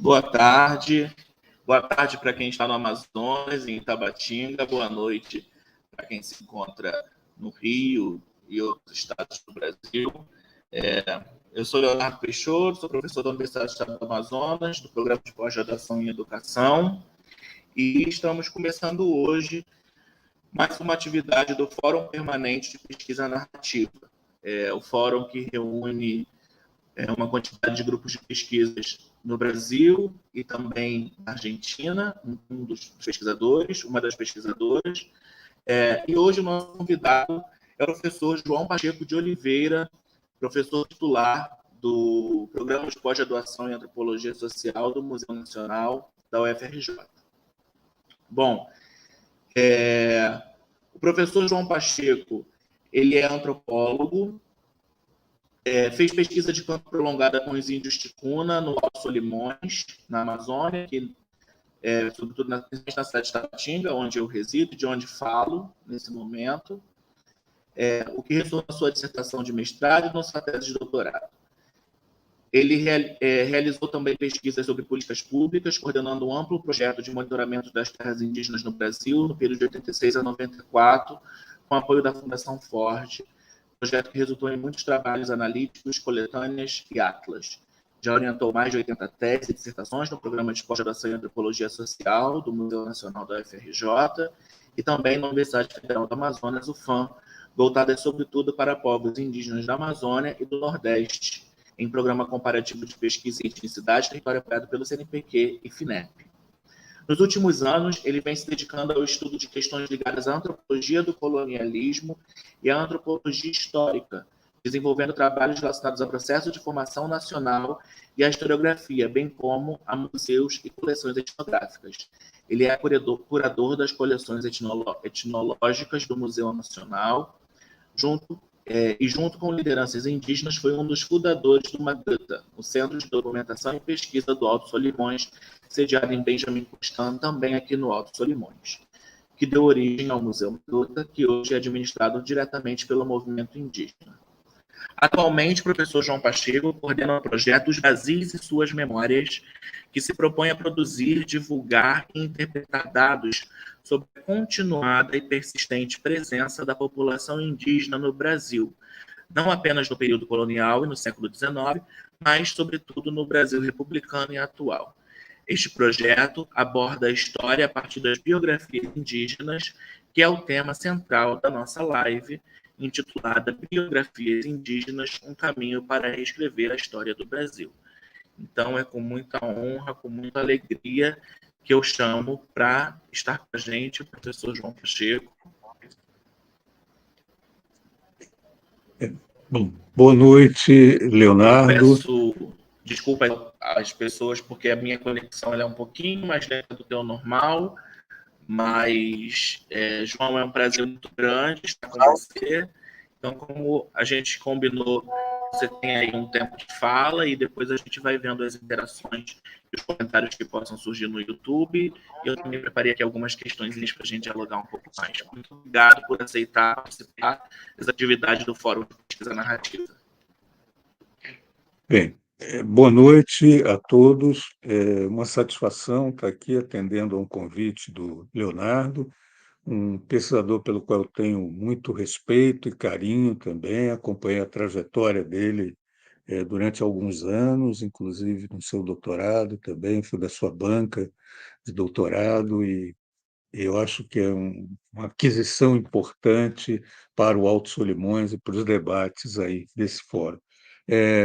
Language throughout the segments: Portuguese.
Boa tarde. Boa tarde para quem está no Amazonas, em Itabatinga. Boa noite para quem se encontra no Rio e outros estados do Brasil. Eu sou Leonardo Peixoto, sou professor da Universidade do Estado do Amazonas, do Programa de Pós-Graduação em Educação, e estamos começando hoje mais uma atividade do Fórum Permanente de Pesquisa Narrativa. O fórum que reúne uma quantidade de grupos de pesquisas no Brasil e também na Argentina, um dos pesquisadores, uma das pesquisadoras. E hoje o nosso convidado é o professor João Pacheco de Oliveira, professor titular do Programa de Pós-Graduação em Antropologia Social do Museu Nacional da UFRJ. Bom, o professor João Pacheco, ele é antropólogo, fez pesquisa de campo prolongada com os índios Ticuna, no Alto Solimões, na Amazônia, sobretudo na cidade de Tabatinga, onde eu resido, de onde falo nesse momento, o que resultou na sua dissertação de mestrado e na sua tese de doutorado. Ele realizou também pesquisas sobre políticas públicas, coordenando um amplo projeto de monitoramento das terras indígenas no Brasil, no período de 86 a 94, com apoio da Fundação Ford, projeto que resultou em muitos trabalhos analíticos, coletâneas e atlas. Já orientou mais de 80 teses e dissertações no Programa de Pós-Graduação em Antropologia Social do Museu Nacional da UFRJ e também na Universidade Federal do Amazonas, UFAM, voltadas sobretudo para povos indígenas da Amazônia e do Nordeste, em programa comparativo de pesquisa e etnicidade, território apoiado pelo CNPq e FINEP. Nos últimos anos, ele vem se dedicando ao estudo de questões ligadas à antropologia do colonialismo e à antropologia histórica, desenvolvendo trabalhos relacionados ao processo de formação nacional e à historiografia, bem como a museus e coleções etnográficas. Ele é curador das coleções etnológicas do Museu Nacional, junto com lideranças indígenas, foi um dos fundadores do MAGUTA, o Centro de Documentação e Pesquisa do Alto Solimões, sediado em Benjamin Constant, também aqui no Alto Solimões, que deu origem ao Museu MAGUTA, que hoje é administrado diretamente pelo movimento indígena. Atualmente, o professor João Pacheco coordena o projeto Os Brasis e Suas Memórias, que se propõe a produzir, divulgar e interpretar dados sobre a continuada e persistente presença da população indígena no Brasil, não apenas no período colonial e no século XIX, mas, sobretudo, no Brasil republicano e atual. Este projeto aborda a história a partir das biografias indígenas, que é o tema central da nossa live, intitulada Biografias Indígenas, um caminho para reescrever a história do Brasil. Então, é com muita honra, com muita alegria, que eu chamo para estar com a gente o professor João Pacheco. Bom, boa noite, Leonardo. Eu peço desculpa às pessoas, porque a minha conexão é um pouquinho mais lenta do que o normal, mas, João, é um prazer muito grande estar com você. Então, como a gente combinou, você tem aí um tempo de fala e depois a gente vai vendo as interações e os comentários que possam surgir no YouTube. E eu também preparei aqui algumas questões para a gente dialogar um pouco mais. Muito obrigado por aceitar participar das atividades do Fórum de Pesquisa Narrativa. Bem, boa noite a todos. É uma satisfação estar aqui atendendo a um convite do Leonardo, um pesquisador pelo qual eu tenho muito respeito e carinho também, acompanhei a trajetória dele durante alguns anos, inclusive no seu doutorado também, fui da sua banca de doutorado e eu acho que é uma aquisição importante para o Alto Solimões e para os debates aí desse fórum.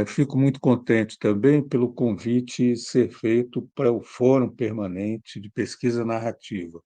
Fico muito contente também pelo convite ser feito para o Fórum Permanente de Pesquisa Narrativa.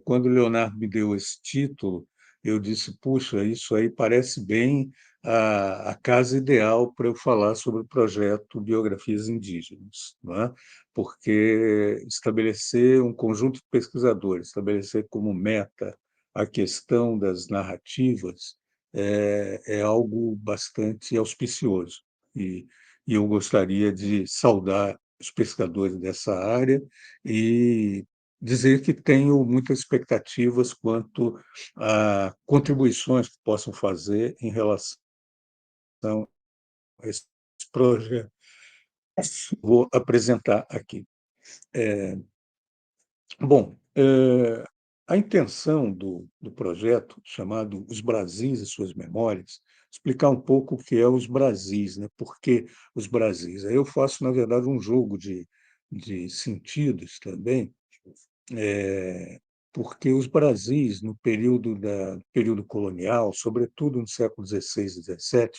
Quando o Leonardo me deu esse título, eu disse, puxa, isso aí parece bem a casa ideal para eu falar sobre o projeto Biografias Indígenas, não é? Porque estabelecer um conjunto de pesquisadores, estabelecer como meta a questão das narrativas, é algo bastante auspicioso. E eu gostaria de saudar os pesquisadores dessa área e dizer que tenho muitas expectativas quanto a contribuições que possam fazer em relação a esse projeto. Vou apresentar aqui. Bom, a intenção do projeto, chamado Os Brasis e Suas Memórias, explicar um pouco o que é os Brasis, né? Por que os Brasis? Aí eu faço, na verdade, um jogo de sentidos também, é, porque os Brasis, no período colonial, sobretudo no século XVI e XVII,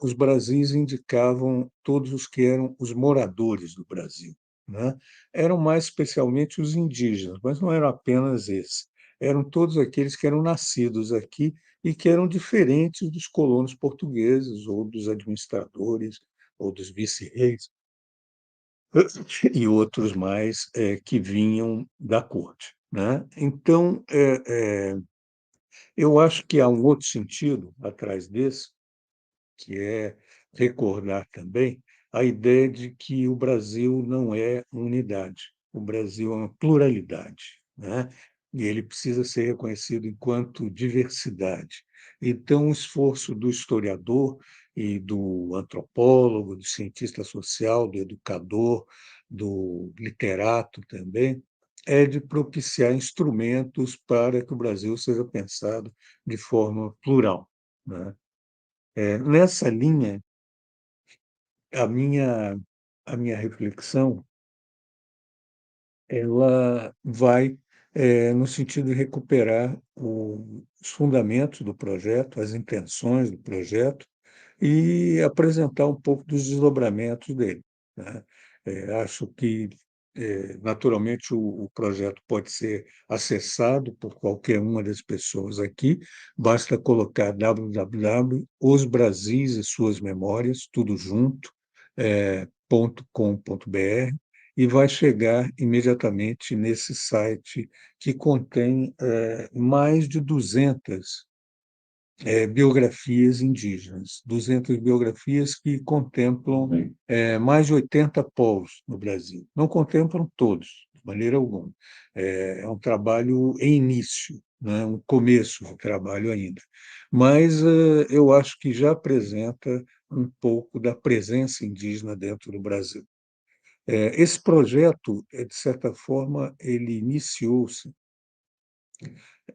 os Brasis indicavam todos os que eram os moradores do Brasil, né? Eram mais especialmente os indígenas, mas não eram apenas esses. Eram todos aqueles que eram nascidos aqui e que eram diferentes dos colonos portugueses ou dos administradores ou dos vice-reis e outros mais que vinham da corte, né? Então, eu acho que há um outro sentido atrás desse, que é recordar também a ideia de que o Brasil não é unidade, o Brasil é uma pluralidade, né? E ele precisa ser reconhecido enquanto diversidade. Então, o esforço do historiador e do antropólogo, do cientista social, do educador, do literato também, é de propiciar instrumentos para que o Brasil seja pensado de forma plural, né? Nessa linha, a minha, a minha reflexão ela vai no sentido de recuperar os fundamentos do projeto, as intenções do projeto e apresentar um pouco dos desdobramentos dele, né? Acho que, naturalmente, o projeto pode ser acessado por qualquer uma das pessoas aqui, basta colocar www.os Brasis e suas memórias, tudo junto, .com.br, e vai chegar imediatamente nesse site que contém mais de 200 biografias indígenas, 200 biografias que contemplam mais de 80 povos no Brasil. Não contemplam todos, de maneira alguma. É um trabalho em início, né? Um começo de trabalho ainda. Mas eu acho que já apresenta um pouco da presença indígena dentro do Brasil. Esse projeto, de certa forma, ele iniciou-se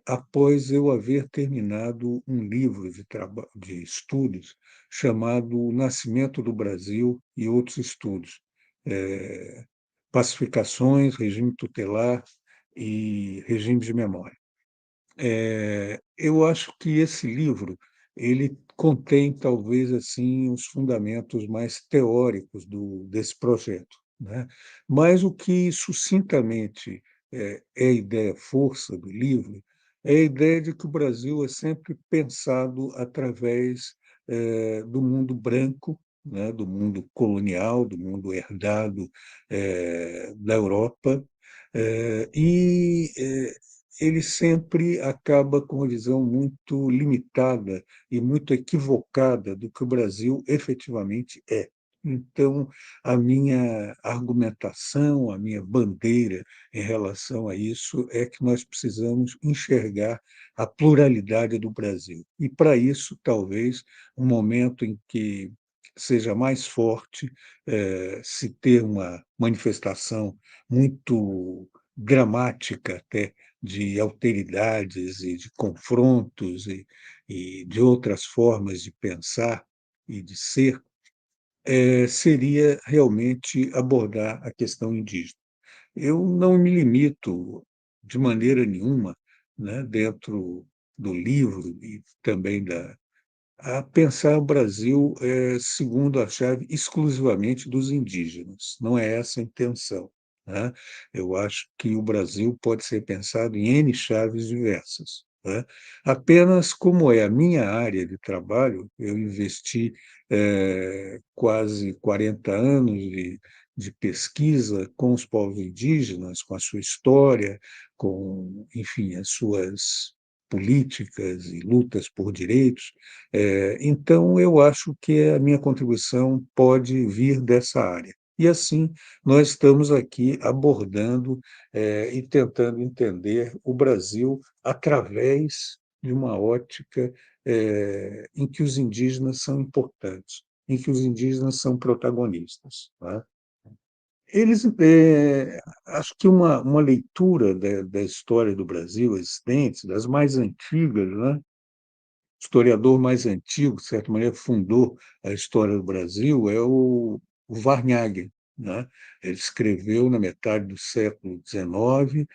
após eu haver terminado um livro de estudos chamado O Nascimento do Brasil e Outros Estudos, eh, Pacificações, Regime Tutelar e Regime de Memória. Eu acho que esse livro ele contém talvez assim os fundamentos mais teóricos desse projeto, né? Mas o que sucintamente é a ideia força do livro é a ideia de que o Brasil é sempre pensado através do mundo branco, né? Do mundo colonial, do mundo herdado da Europa, ele sempre acaba com uma visão muito limitada e muito equivocada do que o Brasil efetivamente é. Então, a minha argumentação, a minha bandeira em relação a isso é que nós precisamos enxergar a pluralidade do Brasil. E, para isso, talvez, um momento em que seja mais forte se ter uma manifestação muito dramática até de alteridades e de confrontos e de outras formas de pensar e de ser, seria realmente abordar a questão indígena. Eu não me limito de maneira nenhuma, né, dentro do livro e também a pensar o Brasil segundo a chave exclusivamente dos indígenas. Não é essa a intenção, né? Eu acho que o Brasil pode ser pensado em N chaves diversas, né? Apenas como é a minha área de trabalho, eu investi quase 40 anos de pesquisa com os povos indígenas, com a sua história, com, enfim, as suas políticas e lutas por direitos, então, eu acho que a minha contribuição pode vir dessa área. E assim, nós estamos aqui abordando e tentando entender o Brasil através de uma ótica em que os indígenas são importantes, em que os indígenas são protagonistas, né? Eles, acho que uma leitura da história do Brasil existente, das mais antigas, né? O historiador mais antigo, de certa maneira, fundou a história do Brasil, é o Varnhagen, né? Ele escreveu, na metade do século XIX,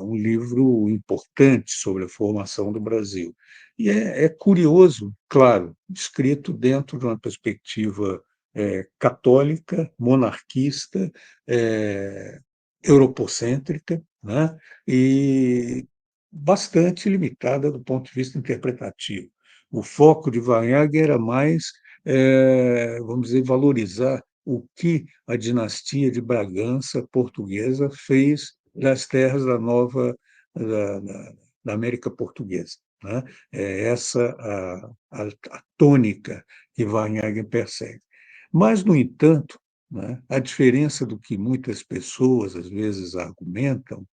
um livro importante sobre a formação do Brasil. E é curioso, claro, escrito dentro de uma perspectiva católica, monarquista, eh, europocêntrica, né? E bastante limitada do ponto de vista interpretativo. O foco de Varnhagen era mais, vamos dizer, valorizar o que a dinastia de Bragança portuguesa fez das terras da América Portuguesa, né? É essa a tônica que Varnhagen persegue. Mas, no entanto, né, a diferença do que muitas pessoas às vezes argumentam,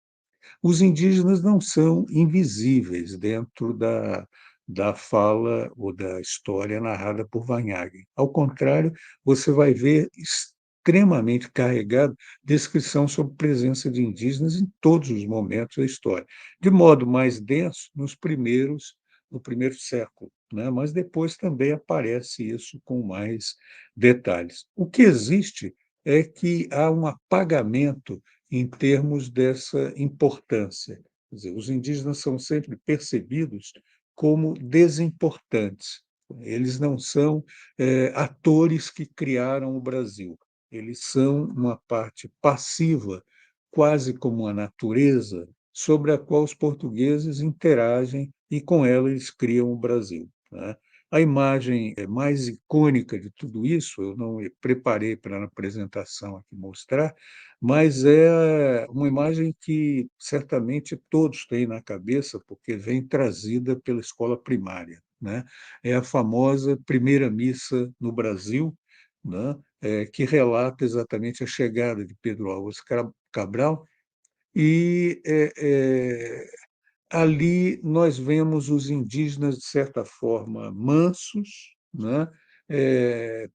os indígenas não são invisíveis dentro da fala ou da história narrada por Vanhagen. Ao contrário, você vai ver extremamente carregado descrição sobre presença de indígenas em todos os momentos da história, de modo mais denso no primeiro século, né? Mas depois também aparece isso com mais detalhes. O que existe é que há um apagamento em termos dessa importância. Quer dizer, os indígenas são sempre percebidos como desimportantes. Eles não são atores que criaram o Brasil. Eles são uma parte passiva, quase como a natureza, sobre a qual os portugueses interagem e com ela eles criam o Brasil, né? A imagem mais icônica de tudo isso, eu não preparei para a apresentação aqui mostrar, mas é uma imagem que certamente todos têm na cabeça, porque vem trazida pela escola primária, né? É a famosa primeira missa no Brasil, né? Que relata exatamente a chegada de Pedro Álvares Cabral, e ali nós vemos os indígenas, de certa forma, mansos, né?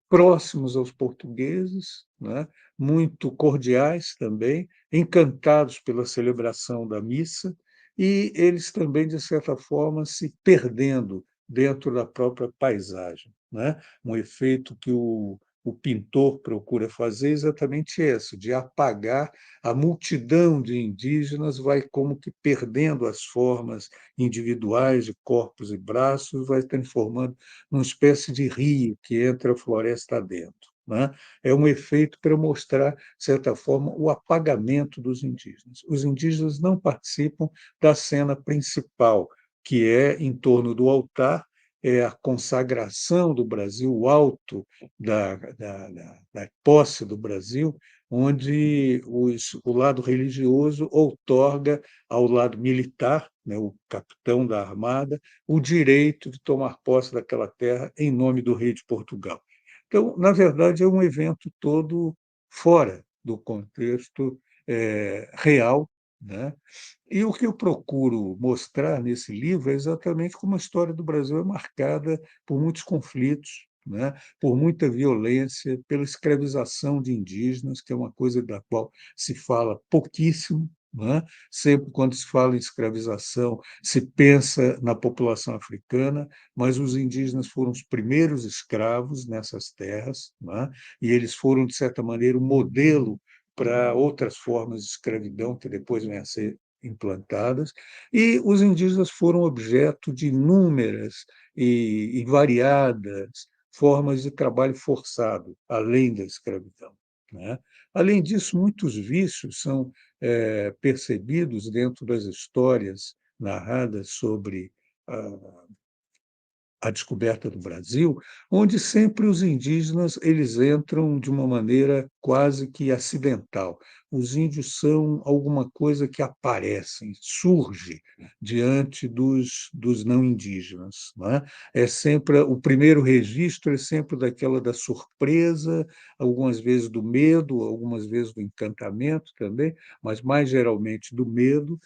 Próximos aos portugueses, né? Muito cordiais também, encantados pela celebração da missa, e eles também, de certa forma, se perdendo dentro da própria paisagem, né? Um efeito que o pintor procura fazer é exatamente esse, de apagar a multidão de indígenas, vai como que perdendo as formas individuais de corpos e braços, vai transformando numa espécie de rio que entra a floresta adentro, né? É um efeito para mostrar, de certa forma, o apagamento dos indígenas. Os indígenas não participam da cena principal, que é em torno do altar, é a consagração do Brasil, o alto da posse do Brasil, onde o lado religioso outorga ao lado militar, né, o capitão da armada, o direito de tomar posse daquela terra em nome do rei de Portugal. Então, na verdade, é um evento todo fora do contexto real, né? E o que eu procuro mostrar nesse livro é exatamente como a história do Brasil é marcada por muitos conflitos, né? Por muita violência, pela escravização de indígenas, que é uma coisa da qual se fala pouquíssimo, né? Sempre quando se fala em escravização, se pensa na população africana, mas os indígenas foram os primeiros escravos nessas terras, né? E eles foram, de certa maneira, um modelo para outras formas de escravidão que depois vêm a ser implantadas, e os indígenas foram objeto de inúmeras e variadas formas de trabalho forçado, além da escravidão, né? Além disso, muitos vícios são percebidos dentro das histórias narradas sobre a descoberta do Brasil, onde sempre os indígenas eles entram de uma maneira quase que acidental. Os índios são alguma coisa que aparecem, surge diante dos não indígenas, não é? É sempre o primeiro registro é sempre daquela da surpresa, algumas vezes do medo, algumas vezes do encantamento também, mas mais geralmente do medo,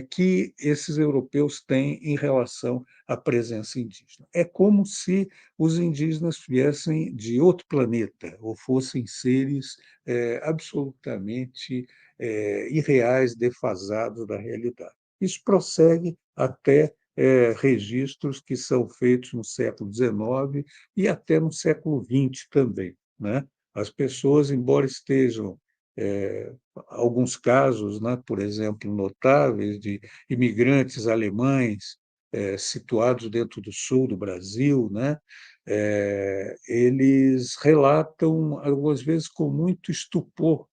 que esses europeus têm em relação à presença indígena. É como se os indígenas viessem de outro planeta ou fossem seres absolutamente irreais, defasados da realidade. Isso prossegue até registros que são feitos no século XIX e até no século XX também, né? As pessoas, embora estejam alguns casos, né, por exemplo, notáveis de imigrantes alemães situados dentro do sul do Brasil, né, eles relatam, algumas vezes, com muito estupor,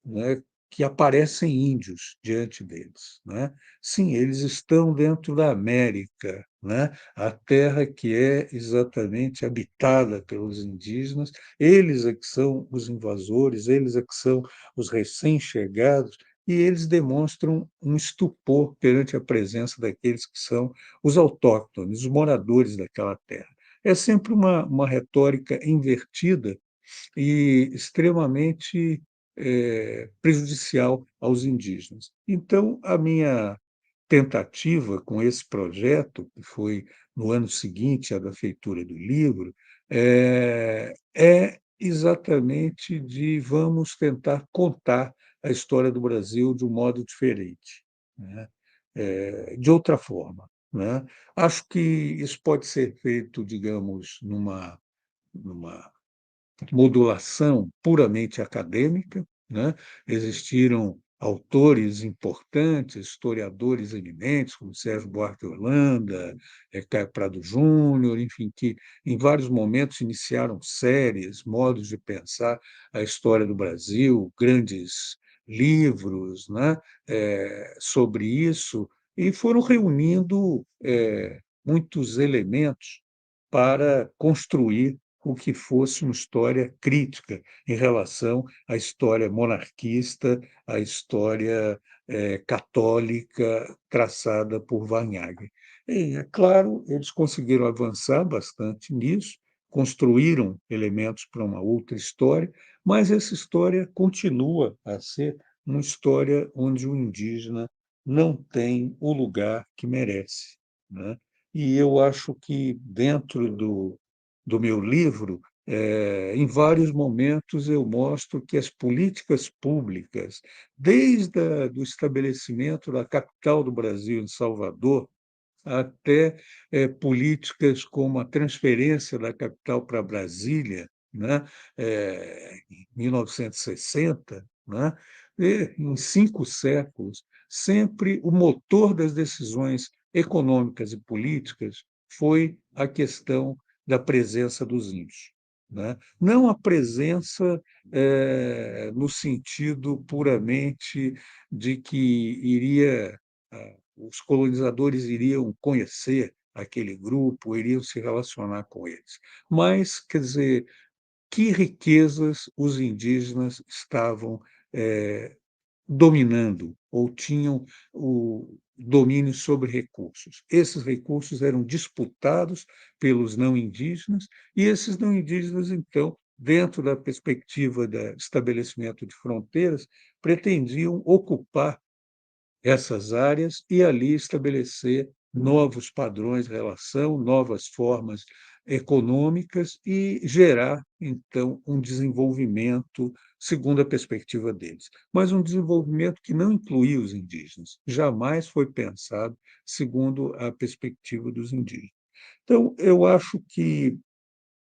né, que aparecem índios diante deles, né? Sim, eles estão dentro da América, né? A terra que é exatamente habitada pelos indígenas, eles é que são os invasores, eles é que são os recém-chegados, e eles demonstram um estupor perante a presença daqueles que são os autóctones, os moradores daquela terra. É sempre uma retórica invertida e extremamente prejudicial aos indígenas. Então, a minha tentativa com esse projeto, que foi no ano seguinte à da feitura do livro, é exatamente de vamos tentar contar a história do Brasil de um modo diferente, né? De outra forma, né? Acho que isso pode ser feito, digamos, numa modulação puramente acadêmica, né? Existiram autores importantes, historiadores eminentes, como Sérgio Buarque de Holanda, Caio Prado Júnior, enfim, que em vários momentos iniciaram séries, modos de pensar a história do Brasil, grandes livros, né, sobre isso, e foram reunindo muitos elementos para construir o que fosse uma história crítica em relação à história monarquista, à história católica traçada por Varnhagen. E, é claro, eles conseguiram avançar bastante nisso, construíram elementos para uma outra história, mas essa história continua a ser uma história onde o indígena não tem o lugar que merece, né? E eu acho que dentro do meu livro, em vários momentos eu mostro que as políticas públicas, desde do estabelecimento da capital do Brasil, em Salvador, até políticas como a transferência da capital para Brasília, né, em 1960, né, e, em 5 séculos, sempre o motor das decisões econômicas e políticas foi a questão da presença dos índios, né? Não a presença no sentido puramente de que os colonizadores iriam conhecer aquele grupo, iriam se relacionar com eles. Mas, quer dizer, que riquezas os indígenas estavam dominando ou tinham o domínio sobre recursos. Esses recursos eram disputados pelos não indígenas e esses não indígenas, então, dentro da perspectiva do estabelecimento de fronteiras, pretendiam ocupar essas áreas e ali estabelecer novos padrões de relação, novas formas econômicas e gerar, então, um desenvolvimento segundo a perspectiva deles. Mas um desenvolvimento que não incluía os indígenas, jamais foi pensado segundo a perspectiva dos indígenas. Então, eu acho que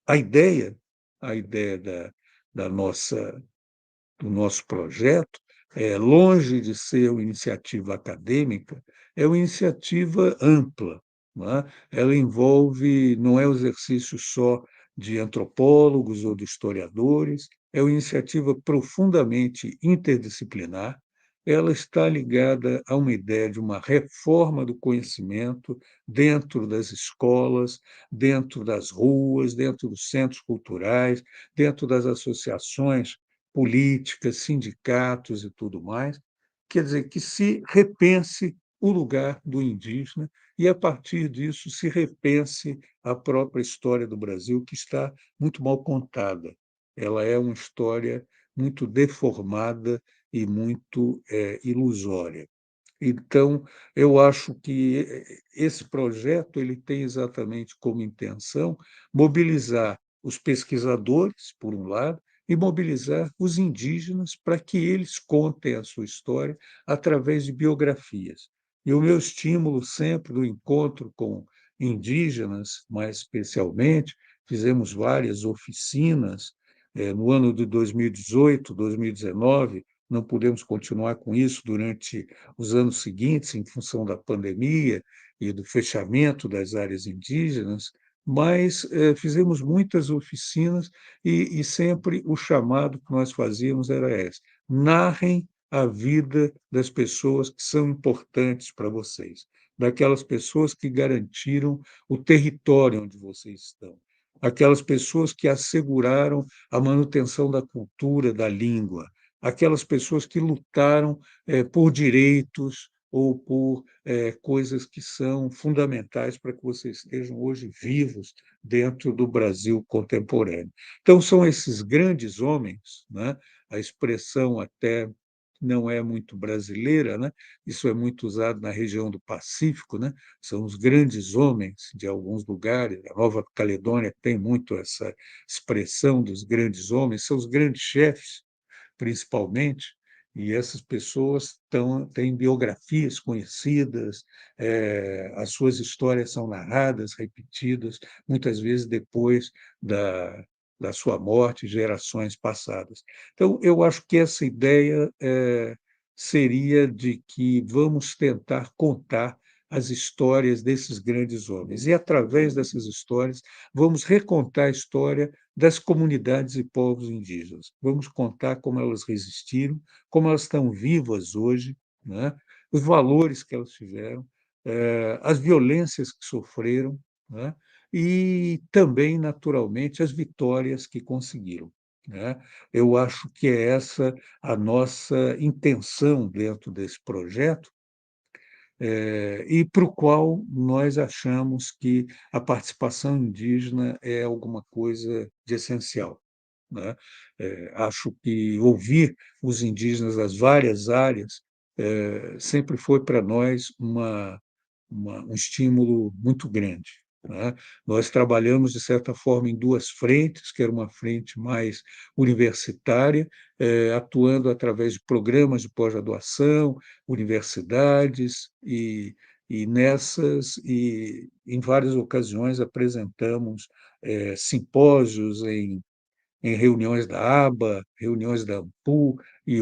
a ideia, a ideia da nossa do nosso projeto, longe de ser uma iniciativa acadêmica, é uma iniciativa ampla, não é? Ela envolve, não é o exercício só de antropólogos ou de historiadores, é uma iniciativa profundamente interdisciplinar. Ela está ligada a uma ideia de uma reforma do conhecimento dentro das escolas, dentro das ruas, dentro dos centros culturais, dentro das associações políticas, sindicatos e tudo mais, quer dizer, que se repense o lugar do indígena e, a partir disso, se repense a própria história do Brasil, que está muito mal contada. Ela é uma história muito deformada e muito ilusória. Então, eu acho que esse projeto ele tem exatamente como intenção mobilizar os pesquisadores, por um lado, e mobilizar os indígenas para que eles contem a sua história através de biografias. E o meu estímulo sempre do encontro com indígenas, mais especialmente, fizemos várias oficinas no ano de 2018, 2019, não pudemos continuar com isso durante os anos seguintes, em função da pandemia e do fechamento das áreas indígenas, mas fizemos muitas oficinas e sempre o chamado que nós fazíamos era esse: narrem a vida das pessoas que são importantes para vocês, daquelas pessoas que garantiram o território onde vocês estão, aquelas pessoas que asseguraram a manutenção da cultura, da língua, aquelas pessoas que lutaram por direitos ou por coisas que são fundamentais para que vocês estejam hoje vivos dentro do Brasil contemporâneo. Então, são esses grandes homens, né? A expressão até não é muito brasileira, né? Isso é muito usado na região do Pacífico, né? São os grandes homens de alguns lugares, a Nova Caledônia tem muito essa expressão dos grandes homens, são os grandes chefes, principalmente, e essas pessoas têm biografias conhecidas, as suas histórias são narradas, repetidas, muitas vezes depois da sua morte, gerações passadas. Então, eu acho que essa ideia seria de que vamos tentar contar as histórias desses grandes homens, e através dessas histórias, vamos recontar a história das comunidades e povos indígenas. Vamos contar como elas resistiram, como elas estão vivas hoje, né? Os valores que elas tiveram, as violências que sofreram, né? E também, naturalmente, as vitórias que conseguiram, né? Eu acho que é essa a nossa intenção dentro desse projeto, e para o qual nós achamos que a participação indígena é alguma coisa de essencial, né? Acho que ouvir os indígenas das várias áreas sempre foi para nós um estímulo muito grande, né? Nós trabalhamos, de certa forma, em duas frentes, que era uma frente mais universitária, atuando através de programas de pós-graduação, universidades, e em várias ocasiões apresentamos simpósios em reuniões da ABA, reuniões da AMPU e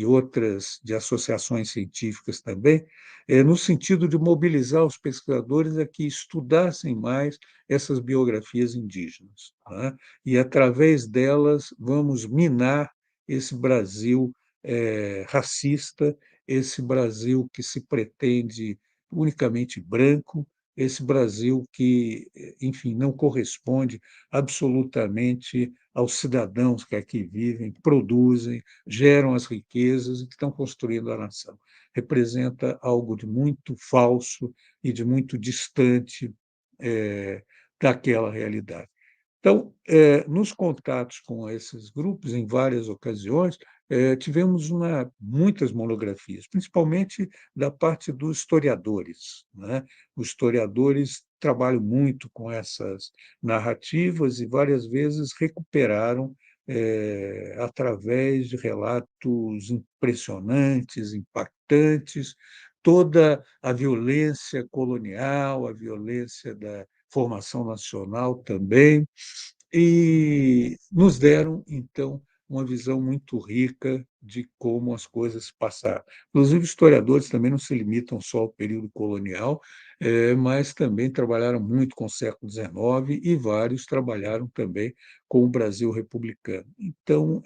outras de associações científicas também, no sentido de mobilizar os pesquisadores a que estudassem mais essas biografias indígenas, né? E, através delas, vamos minar esse Brasil racista, esse Brasil que se pretende unicamente branco, esse Brasil que, enfim, não corresponde absolutamente aos cidadãos que aqui vivem, produzem, geram as riquezas e que estão construindo a nação. Representa algo de muito falso e de muito distante daquela realidade. Então, nos contatos com esses grupos, em várias ocasiões, tivemos muitas monografias, principalmente da parte dos historiadores, né? Os historiadores trabalham muito com essas narrativas e várias vezes recuperaram, através de relatos impressionantes, impactantes, toda a violência colonial, a violência da formação nacional também, e nos deram, então, uma visão muito rica de como as coisas passaram. Inclusive, historiadores também não se limitam só ao período colonial, mas também trabalharam muito com o século XIX e vários trabalharam também com o Brasil republicano. Então,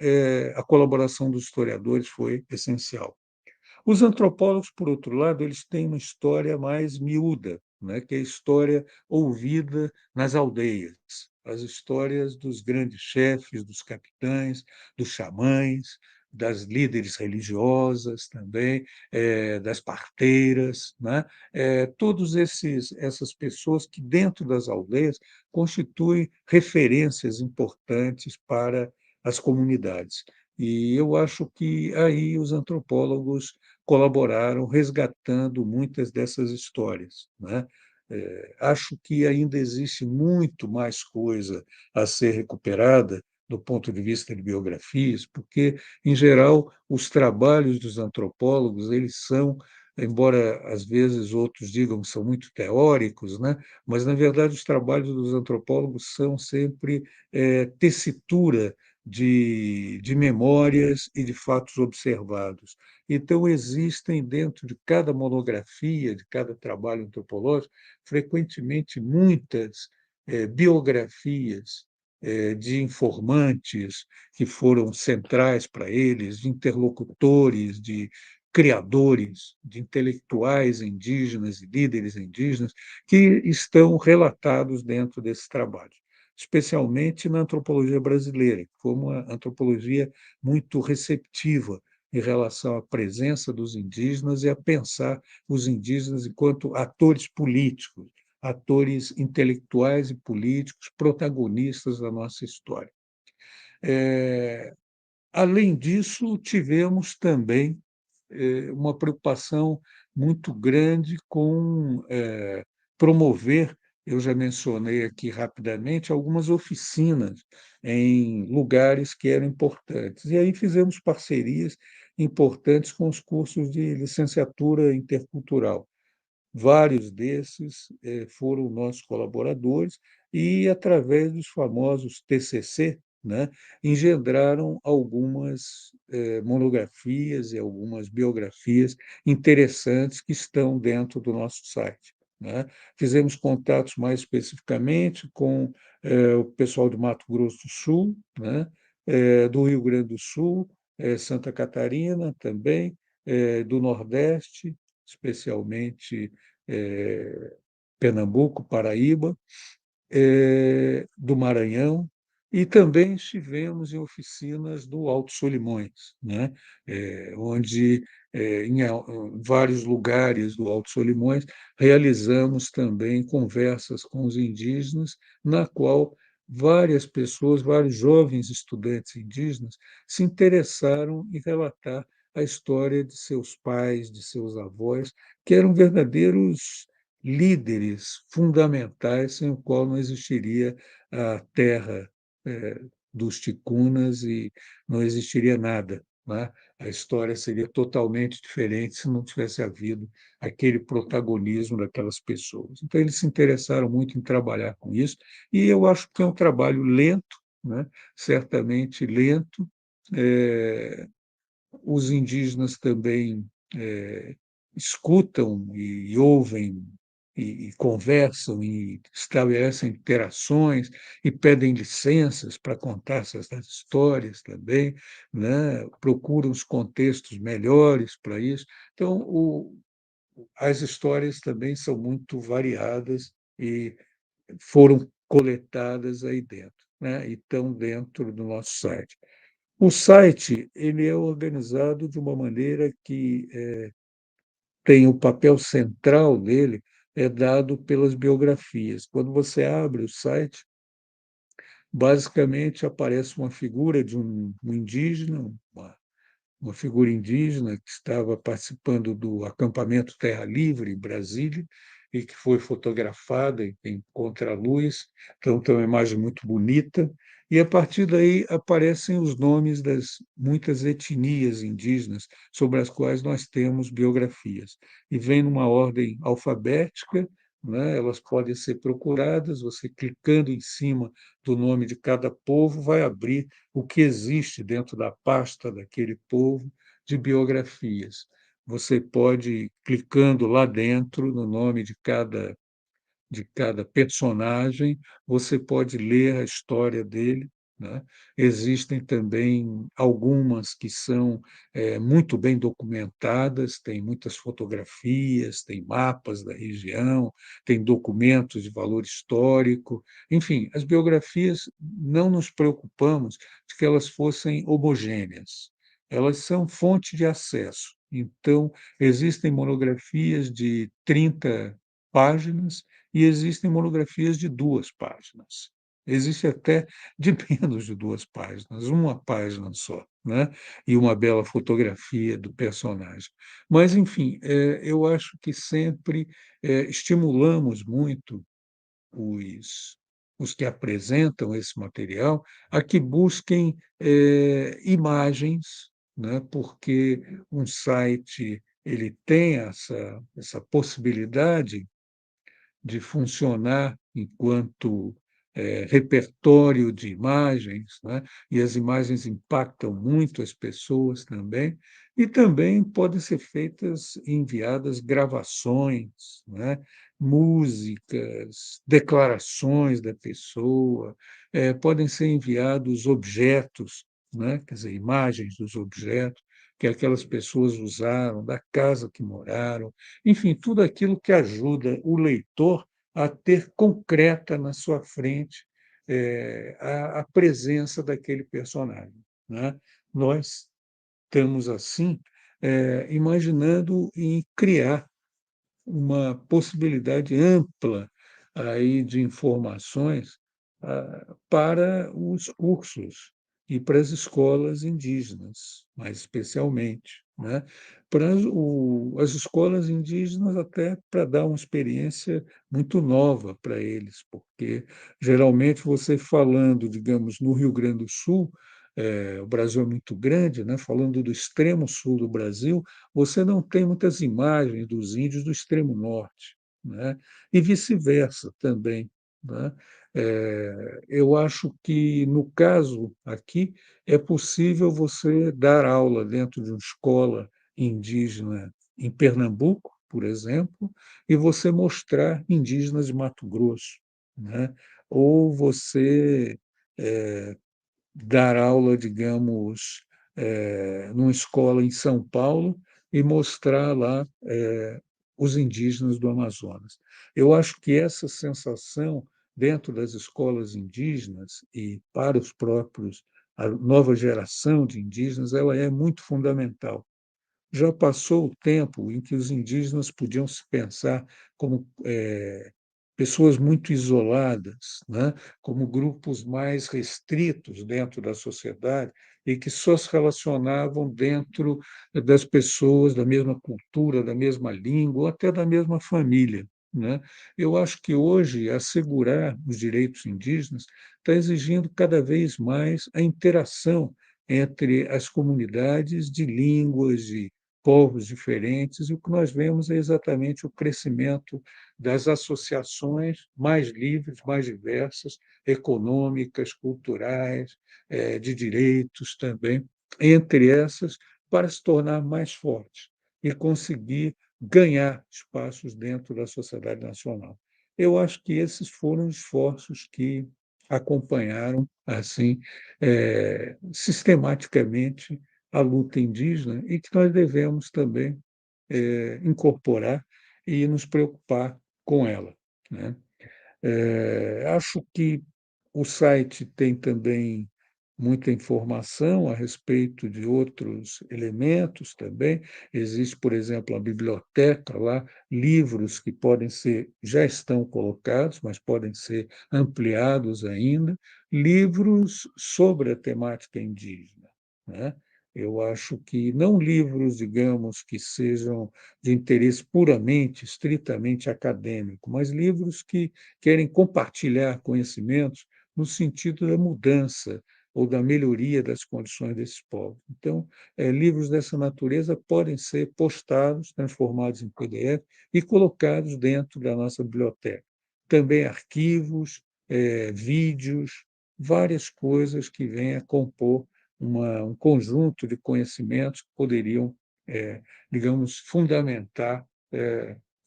a colaboração dos historiadores foi essencial. Os antropólogos, por outro lado, eles têm uma história mais miúda, né, que é a história ouvida nas aldeias, as histórias dos grandes chefes, dos capitães, dos xamães, das líderes religiosas também, das parteiras, né? Todos essas pessoas que dentro das aldeias constituem referências importantes para as comunidades. E eu acho que aí os antropólogos colaboraram resgatando muitas dessas histórias, né? Acho que ainda existe muito mais coisa a ser recuperada do ponto de vista de biografias, porque, em geral, os trabalhos dos antropólogos, eles são, embora às vezes outros digam que são muito teóricos, né? Mas, na verdade, os trabalhos dos antropólogos são sempre tessitura de memórias e de fatos observados. Então, existem dentro de cada monografia, de cada trabalho antropológico, frequentemente muitas biografias de informantes que foram centrais para eles, de interlocutores, de criadores, de intelectuais indígenas e líderes indígenas que estão relatados dentro desse trabalho, especialmente na antropologia brasileira, que foi uma antropologia muito receptiva em relação à presença dos indígenas e a pensar os indígenas enquanto atores políticos, atores intelectuais e políticos, protagonistas da nossa história. Além disso, tivemos também uma preocupação muito grande com promover, eu já mencionei aqui rapidamente, algumas oficinas em lugares que eram importantes. E aí fizemos parcerias importantes com os cursos de licenciatura intercultural. Vários desses foram nossos colaboradores e, através dos famosos TCC, né, engendraram algumas monografias e algumas biografias interessantes que estão dentro do nosso site, né. Fizemos contatos mais especificamente com o pessoal de Mato Grosso do Sul, né, do Rio Grande do Sul, Santa Catarina também, do Nordeste, especialmente Pernambuco, Paraíba, do Maranhão, e também estivemos em oficinas do Alto Solimões, né? Onde, em vários lugares do Alto Solimões, realizamos também conversas com os indígenas, na qual várias pessoas, vários jovens estudantes indígenas, se interessaram em relatar a história de seus pais, de seus avós, que eram verdadeiros líderes fundamentais sem o qual não existiria a terra dos ticunas e não existiria nada, né? A história seria totalmente diferente se não tivesse havido aquele protagonismo daquelas pessoas. Então, eles se interessaram muito em trabalhar com isso, e eu acho que é um trabalho lento, né? Certamente lento. É, os indígenas também escutam e ouvem e conversam e estabelecem interações e pedem licenças para contar essas histórias também, né? Procuram os contextos melhores para isso. Então, as histórias também são muito variadas e foram coletadas aí dentro, né? E estão dentro do nosso site. O site ele é organizado de uma maneira que tem o papel central dele é dado pelas biografias. Quando você abre o site, basicamente aparece uma figura de um indígena, uma figura indígena que estava participando do acampamento Terra Livre, em Brasília, e que foi fotografada em contraluz. Então, tem uma imagem muito bonita. E, a partir daí, aparecem os nomes das muitas etnias indígenas sobre as quais nós temos biografias. E vem numa ordem alfabética, né? Elas podem ser procuradas, você clicando em cima do nome de cada povo, vai abrir o que existe dentro da pasta daquele povo de biografias. Você pode, clicando lá dentro, no nome de cada personagem, você pode ler a história dele, né? Existem também algumas que são muito bem documentadas, tem muitas fotografias, tem mapas da região, tem documentos de valor histórico. Enfim, as biografias não nos preocupamos de que elas fossem homogêneas. Elas são fonte de acesso. Então, existem monografias de 30 páginas e existem monografias de 2 páginas. Existe até de menos de 2 páginas, uma página só, né? E uma bela fotografia do personagem. Mas, enfim, eu acho que sempre estimulamos muito os, os que apresentam esse material a que busquem imagens, né? Porque um site ele tem essa possibilidade de funcionar enquanto repertório de imagens, né? E as imagens impactam muito as pessoas também, e também podem ser feitas e enviadas gravações, né? Músicas, declarações da pessoa, podem ser enviados objetos, né? Quer dizer, imagens dos objetos que aquelas pessoas usaram, da casa que moraram, enfim, tudo aquilo que ajuda o leitor a ter concreta na sua frente a presença daquele personagem, né? Nós estamos, assim, imaginando em criar uma possibilidade ampla aí de informações para os cursos e para as escolas indígenas, mais especialmente, né? Para as escolas indígenas, até para dar uma experiência muito nova para eles, porque geralmente você falando, digamos, no Rio Grande do Sul, o Brasil é muito grande, né? Falando do extremo sul do Brasil, você não tem muitas imagens dos índios do extremo norte, né? E vice-versa também, né? Eu acho que, no caso aqui, é possível você dar aula dentro de uma escola indígena em Pernambuco, por exemplo, e você mostrar indígenas de Mato Grosso, né? Ou você dar aula, digamos, numa escola em São Paulo e mostrar lá os indígenas do Amazonas. Eu acho que essa sensação dentro das escolas indígenas e para os próprios a nova geração de indígenas, ela é muito fundamental. Já passou o tempo em que os indígenas podiam se pensar como pessoas muito isoladas, né? Como grupos mais restritos dentro da sociedade e que só se relacionavam dentro das pessoas da mesma cultura, da mesma língua, ou até da mesma família, né? Eu acho que hoje assegurar os direitos indígenas está exigindo cada vez mais a interação entre as comunidades de línguas, de povos diferentes, e o que nós vemos é exatamente o crescimento das associações mais livres, mais diversas, econômicas, culturais, de direitos também, entre essas, para se tornar mais forte e conseguir ganhar espaços dentro da sociedade nacional. Eu acho que esses foram os esforços que acompanharam assim sistematicamente a luta indígena e que nós devemos também incorporar e nos preocupar com ela, né? Acho que o site tem também muita informação a respeito de outros elementos também. Existe, por exemplo, a biblioteca lá, livros que podem ser, já estão colocados, mas podem ser ampliados ainda, livros sobre a temática indígena, né? Eu acho que não livros, digamos, que sejam de interesse puramente, estritamente acadêmico, mas livros que querem compartilhar conhecimentos no sentido da mudança ou da melhoria das condições desses povos. Então, livros dessa natureza podem ser postados, transformados em PDF e colocados dentro da nossa biblioteca. Também arquivos, vídeos, várias coisas que vêm a compor um conjunto de conhecimentos que poderiam, digamos, fundamentar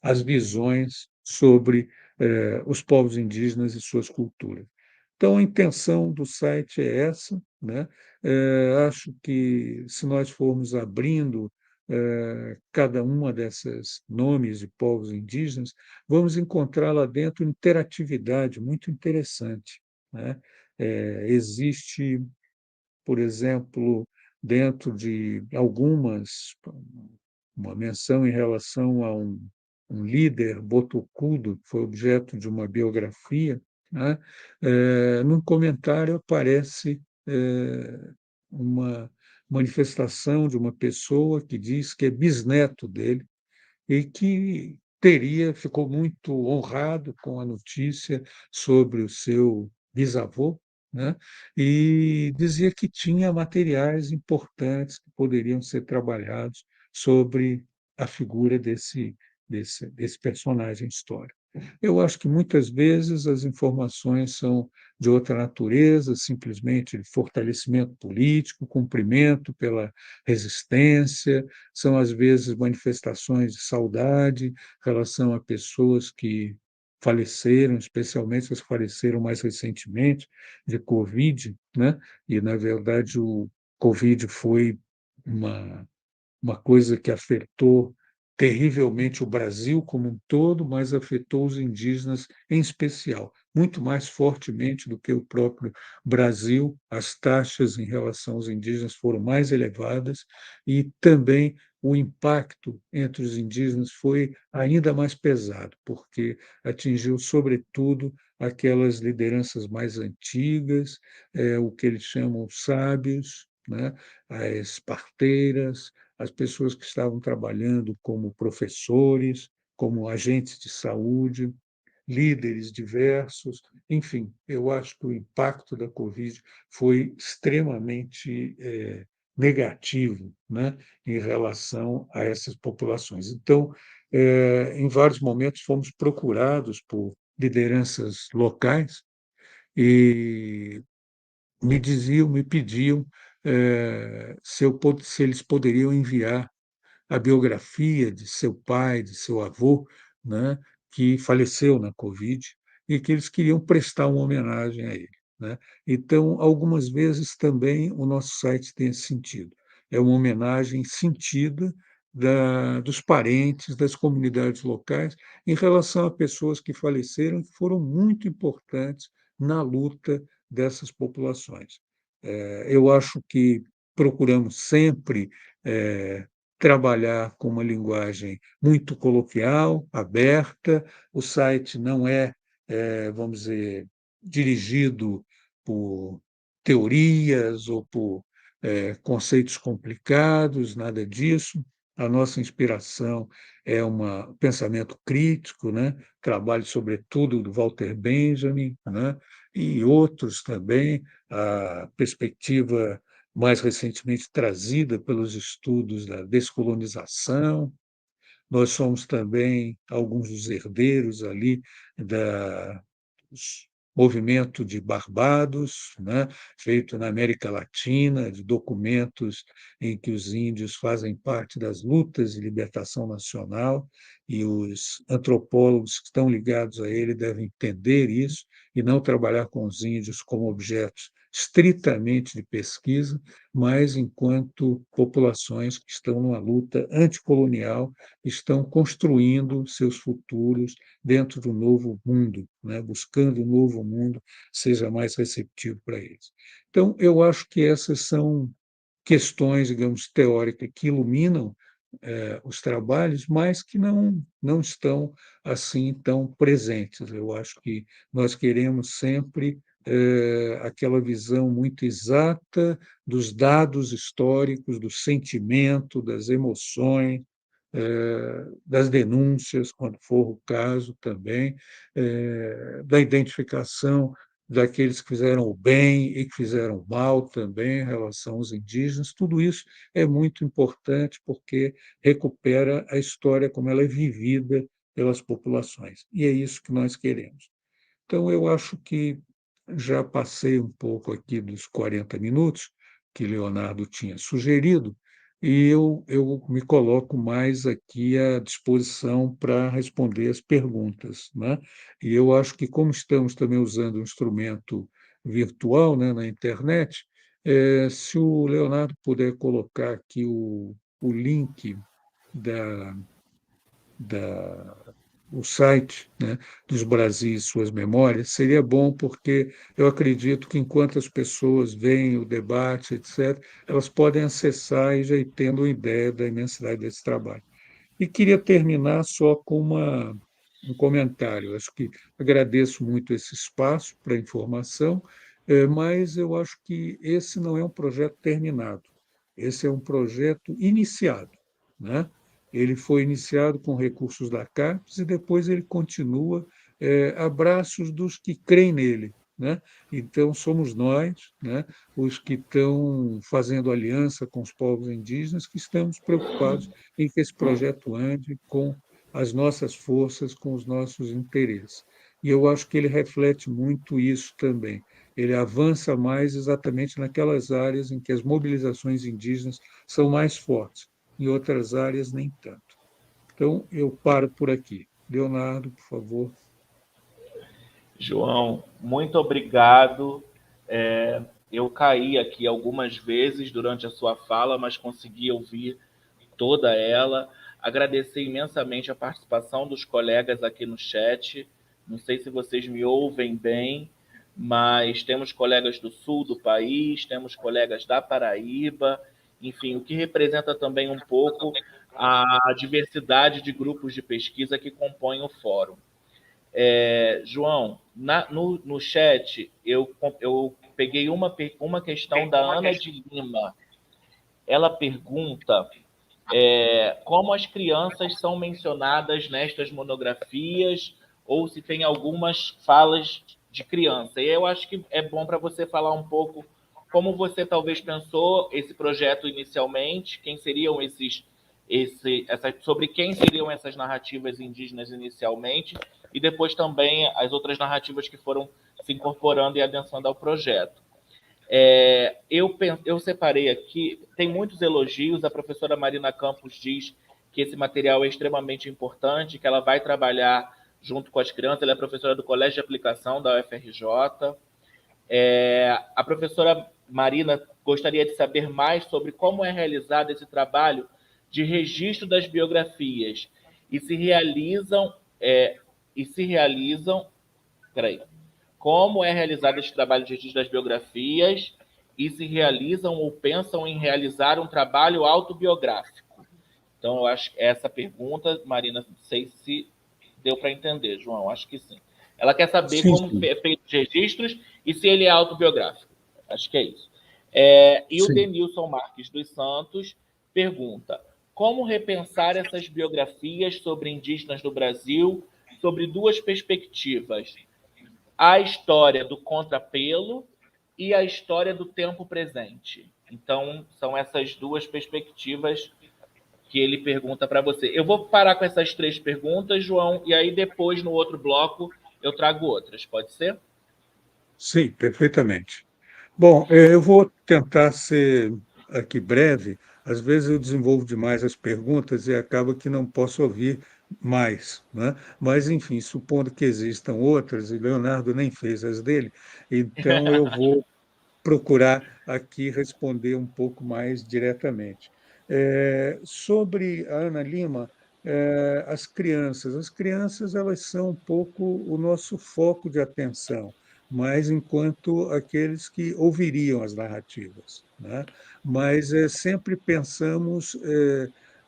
as visões sobre os povos indígenas e suas culturas. Então, a intenção do site é essa, né? Acho que, se nós formos abrindo cada uma dessas nomes de povos indígenas, vamos encontrar lá dentro interatividade muito interessante, né? Existe, por exemplo, dentro de algumas, uma menção em relação a um líder botocudo, que foi objeto de uma biografia, né? Num comentário aparece uma manifestação de uma pessoa que diz que é bisneto dele e que ficou muito honrado com a notícia sobre o seu bisavô, né? E dizia que tinha materiais importantes que poderiam ser trabalhados sobre a figura desse personagem histórico. Eu acho que muitas vezes as informações são de outra natureza, simplesmente de fortalecimento político, cumprimento pela resistência, são às vezes manifestações de saudade em relação a pessoas que faleceram, especialmente as que faleceram mais recentemente de Covid, né? E, na verdade, o Covid foi uma uma coisa que afetou terrivelmente o Brasil como um todo, mas afetou os indígenas em especial, muito mais fortemente do que o próprio Brasil. As taxas em relação aos indígenas foram mais elevadas e também o impacto entre os indígenas foi ainda mais pesado, porque atingiu, sobretudo, aquelas lideranças mais antigas, o que eles chamam sábios, né? As parteiras, as pessoas que estavam trabalhando como professores, como agentes de saúde, líderes diversos. Enfim, eu acho que o impacto da Covid foi extremamente negativo, né, em relação a essas populações. Então, em vários momentos, fomos procurados por lideranças locais e me pediam se eles poderiam enviar a biografia de seu pai, de seu avô, né, que faleceu na Covid, e que eles queriam prestar uma homenagem a ele, né. Então, algumas vezes também o nosso site tem esse sentido. É uma homenagem sentida dos parentes, das comunidades locais, em relação a pessoas que faleceram e que foram muito importantes na luta dessas populações. Eu acho que procuramos sempre eh, trabalhar com uma linguagem muito coloquial, aberta. O site não é, vamos dizer, dirigido por teorias ou por conceitos complicados, nada disso. A nossa inspiração é um pensamento crítico, né? Trabalho, sobretudo, do Walter Benjamin, né? E outros também, a perspectiva mais recentemente trazida pelos estudos da descolonização. Nós somos também alguns dos herdeiros ali da movimento de Barbados, né, feito na América Latina, de documentos em que os índios fazem parte das lutas de libertação nacional, e os antropólogos que estão ligados a ele devem entender isso e não trabalhar com os índios como objetos estritamente de pesquisa, mas enquanto populações que estão numa luta anticolonial, estão construindo seus futuros dentro do novo mundo, né? Buscando um novo mundo seja mais receptivo para eles. Então, eu acho que essas são questões, digamos, teóricas que iluminam os trabalhos, mas que não estão assim tão presentes. Eu acho que nós queremos sempre aquela visão muito exata dos dados históricos, do sentimento, das emoções, das denúncias, quando for o caso também, da identificação daqueles que fizeram o bem e que fizeram o mal também em relação aos indígenas. Tudo isso é muito importante porque recupera a história como ela é vivida pelas populações. E é isso que nós queremos. Então, eu acho que já passei um pouco aqui dos 40 minutos que Leonardo tinha sugerido, e eu me coloco mais aqui à disposição para responder as perguntas, né? E eu acho que, como estamos também usando um instrumento virtual, né, na internet, se o Leonardo puder colocar aqui o link da, da o site, né, dos Brasis e suas memórias, seria bom porque eu acredito que enquanto as pessoas veem o debate, etc., elas podem acessar e já ir tendo uma ideia da imensidade desse trabalho. E queria terminar só com um comentário. Acho que agradeço muito esse espaço para informação, mas eu acho que esse não é um projeto terminado. Esse é um projeto iniciado, né? Ele foi iniciado com recursos da CAPES e depois ele continua a braços dos que creem nele, né? Então, somos nós, né, os que estão fazendo aliança com os povos indígenas, que estamos preocupados em que esse projeto ande com as nossas forças, com os nossos interesses. E eu acho que ele reflete muito isso também. Ele avança mais exatamente naquelas áreas em que as mobilizações indígenas são mais fortes, em outras áreas nem tanto. Então, eu paro por aqui. Leonardo, por favor. João, muito obrigado. Eu caí aqui algumas vezes durante a sua fala, mas consegui ouvir toda ela. Agradecer imensamente a participação dos colegas aqui no chat. Não sei se vocês me ouvem bem, mas temos colegas do sul do país, temos colegas da Paraíba, enfim, o que representa também um pouco a diversidade de grupos de pesquisa que compõem o fórum. João, no chat, eu peguei uma questão da Ana de Lima. Ela pergunta como as crianças são mencionadas nestas monografias ou se tem algumas falas de criança. E eu acho que é bom para você falar um pouco como você talvez pensou esse projeto inicialmente, quem seriam sobre quem seriam essas narrativas indígenas inicialmente, e depois também as outras narrativas que foram se incorporando e adensando ao projeto. Eu separei aqui, tem muitos elogios. A professora Marina Campos diz que esse material é extremamente importante, que ela vai trabalhar junto com as crianças. Ela é professora do Colégio de Aplicação da UFRJ. A professora Marina gostaria de saber mais sobre como é realizado esse trabalho de registro das biografias e se realizam, peraí, como é realizado esse trabalho de registro das biografias e se realizam ou pensam em realizar um trabalho autobiográfico. Então, eu acho que essa pergunta, Marina, não sei se deu para entender, João, acho que sim. Ela quer saber Sim, como sim, é feito os registros e se ele é autobiográfico. Acho que é isso. E o sim. Denilson Marques dos Santos pergunta: como repensar essas biografias sobre indígenas do Brasil sobre duas perspectivas, a história do contrapelo e a história do tempo presente. Então, são essas duas perspectivas que ele pergunta para você. Eu vou parar com essas três perguntas, João, e aí depois, no outro bloco, eu trago outras. Pode ser? Sim, perfeitamente. Bom, eu vou tentar ser aqui breve. Às vezes eu desenvolvo demais as perguntas e acaba que não posso ouvir mais, né? Mas, enfim, supondo que existam outras, e Leonardo nem fez as dele, então eu vou procurar aqui responder um pouco mais diretamente. Sobre a Ana Lima, as crianças elas são um pouco o nosso foco de atenção, mas enquanto aqueles que ouviriam as narrativas, né? Mas sempre pensamos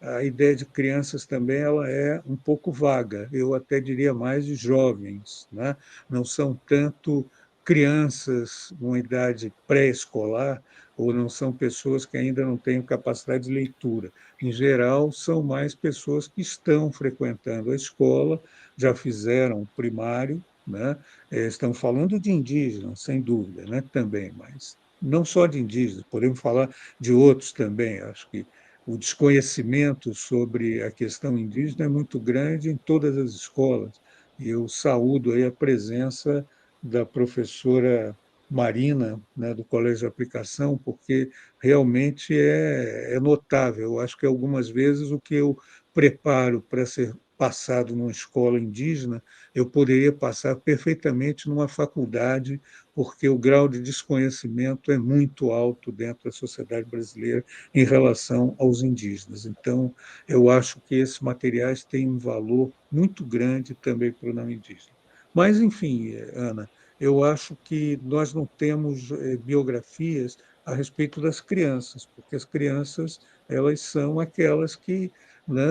a ideia de crianças também ela é um pouco vaga, eu até diria mais de jovens, né? Não são tanto crianças numa idade pré-escolar ou não são pessoas que ainda não têm capacidade de leitura. Em geral, são mais pessoas que estão frequentando a escola, já fizeram o primário, né? Estamos falando de indígenas, sem dúvida, né? Também, mas não só de indígenas, podemos falar de outros também. Acho que o desconhecimento sobre a questão indígena é muito grande em todas as escolas. E eu saúdo aí a presença da professora Marina, né, do Colégio de Aplicação, porque realmente é notável. Eu acho que algumas vezes o que eu preparo para ser passado numa escola indígena, eu poderia passar perfeitamente numa faculdade, porque o grau de desconhecimento é muito alto dentro da sociedade brasileira em relação aos indígenas. Então, eu acho que esses materiais têm um valor muito grande também para o não indígena. Mas, enfim, Ana, eu acho que nós não temos biografias a respeito das crianças, porque as crianças elas são aquelas que né,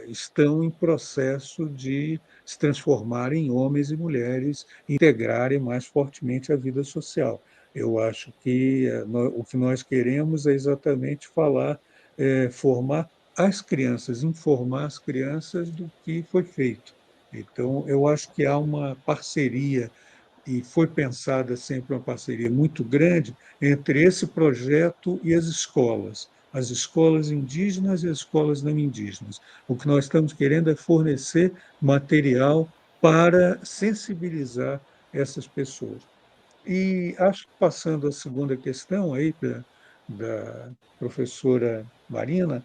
estão em processo de se transformarem em homens e mulheres, integrarem mais fortemente a vida social. Eu acho que o que nós queremos é exatamente falar, formar as crianças, informar as crianças do que foi feito. Então, eu acho que há uma parceria, e foi pensada sempre uma parceria muito grande entre esse projeto e as escolas indígenas e as escolas não indígenas. O que nós estamos querendo é fornecer material para sensibilizar essas pessoas. E acho que, passando à segunda questão aí da professora Marina,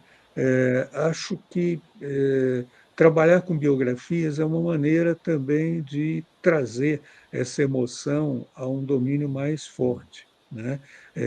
acho que trabalhar com biografias é uma maneira também de trazer essa emoção a um domínio mais forte, né?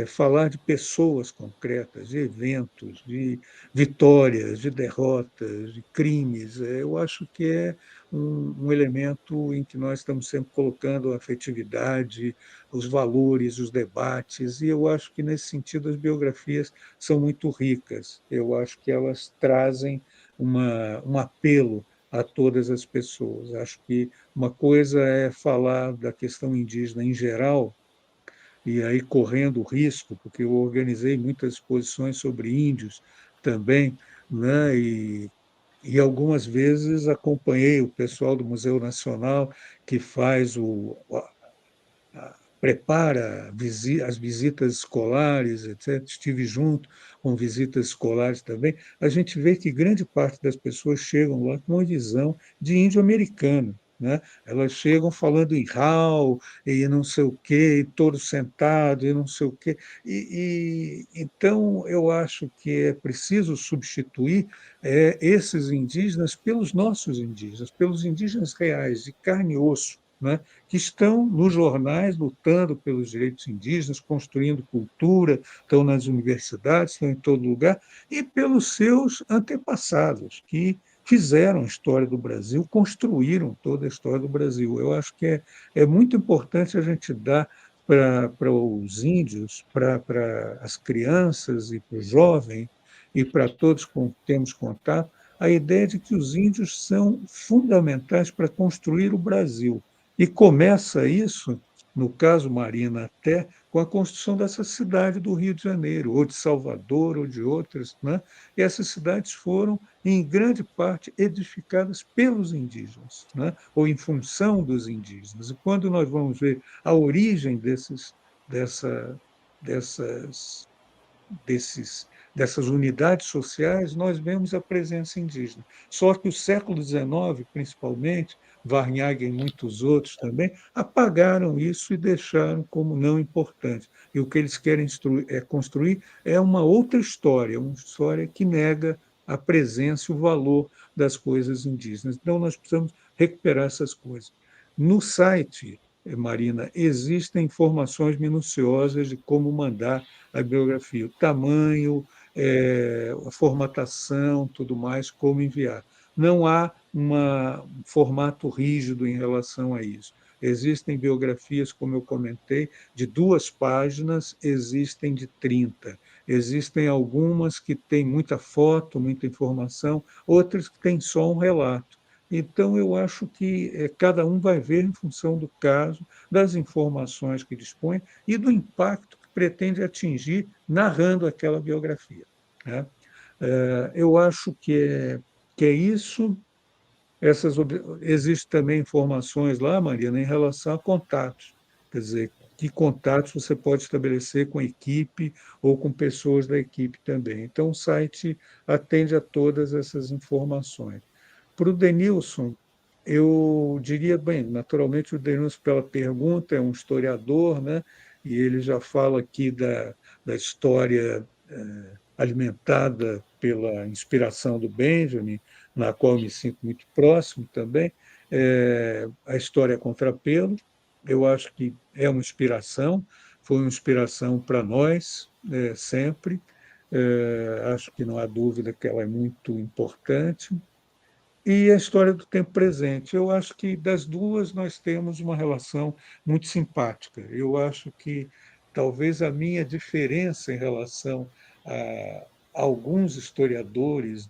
Falar de pessoas concretas, de eventos, de vitórias, de derrotas, de crimes, eu acho que é um elemento em que nós estamos sempre colocando a afetividade, os valores, os debates, e eu acho que, nesse sentido, as biografias são muito ricas. Eu acho que elas trazem um apelo a todas as pessoas. Acho que uma coisa é falar da questão indígena em geral, e aí correndo o risco, porque eu organizei muitas exposições sobre índios também, né? E algumas vezes acompanhei o pessoal do Museu Nacional que faz prepara as visitas escolares, etc. Estive junto com visitas escolares também. A gente vê que grande parte das pessoas chegam lá com uma visão de índio americano, né? Elas chegam falando em how, e não sei o quê, e todos sentados, e não sei o quê. Então, eu acho que é preciso substituir esses indígenas pelos nossos indígenas, pelos indígenas reais, de carne e osso, né? Que estão nos jornais lutando pelos direitos indígenas, construindo cultura, estão nas universidades, estão em todo lugar, e pelos seus antepassados, que fizeram a história do Brasil, construíram toda a história do Brasil. Eu acho que é muito importante a gente dar para os índios, para as crianças e para os jovens, e para todos com quem temos contato, a ideia de que os índios são fundamentais para construir o Brasil. E começa isso, no caso Marina, até com a construção dessa cidade do Rio de Janeiro, ou de Salvador, ou de outras, né? E essas cidades foram, em grande parte, edificadas pelos indígenas, né? Ou em função dos indígenas. E quando nós vamos ver a origem dessa, dessas dessas unidades sociais, nós vemos a presença indígena. Só que o século XIX, principalmente, Varnhague e muitos outros também, apagaram isso e deixaram como não importante. E o que eles querem construir é uma história que nega a presença e o valor das coisas indígenas. Então, nós precisamos recuperar essas coisas. No site, Marina, existem informações minuciosas de como mandar a biografia, o tamanho, a formatação, tudo mais, como enviar. Não há um formato rígido em relação a isso. Existem biografias, como eu comentei, de 2 páginas, existem de 30. Existem algumas que têm muita foto, muita informação, outras que têm só um relato. Então, eu acho que cada um vai ver em função do caso, das informações que dispõe e do impacto que pretende atingir narrando aquela biografia, né? Eu acho que é isso. Existem também informações lá, Mariana, em relação a contatos. Quer dizer, que contatos você pode estabelecer com a equipe ou com pessoas da equipe também. Então, o site atende a todas essas informações. Para o Denilson, eu diria, bem, naturalmente o Denilson, pela pergunta, é um historiador, né? E ele já fala aqui da história alimentada pela inspiração do Benjamin, na qual eu me sinto muito próximo também. A história é Contrapelo, eu acho que é uma inspiração, foi uma inspiração para nós, sempre. Acho que não há dúvida que ela é muito importante. E a história do tempo presente. Eu acho que das duas nós temos uma relação muito simpática. Eu acho que talvez a minha diferença em relação a alguns historiadores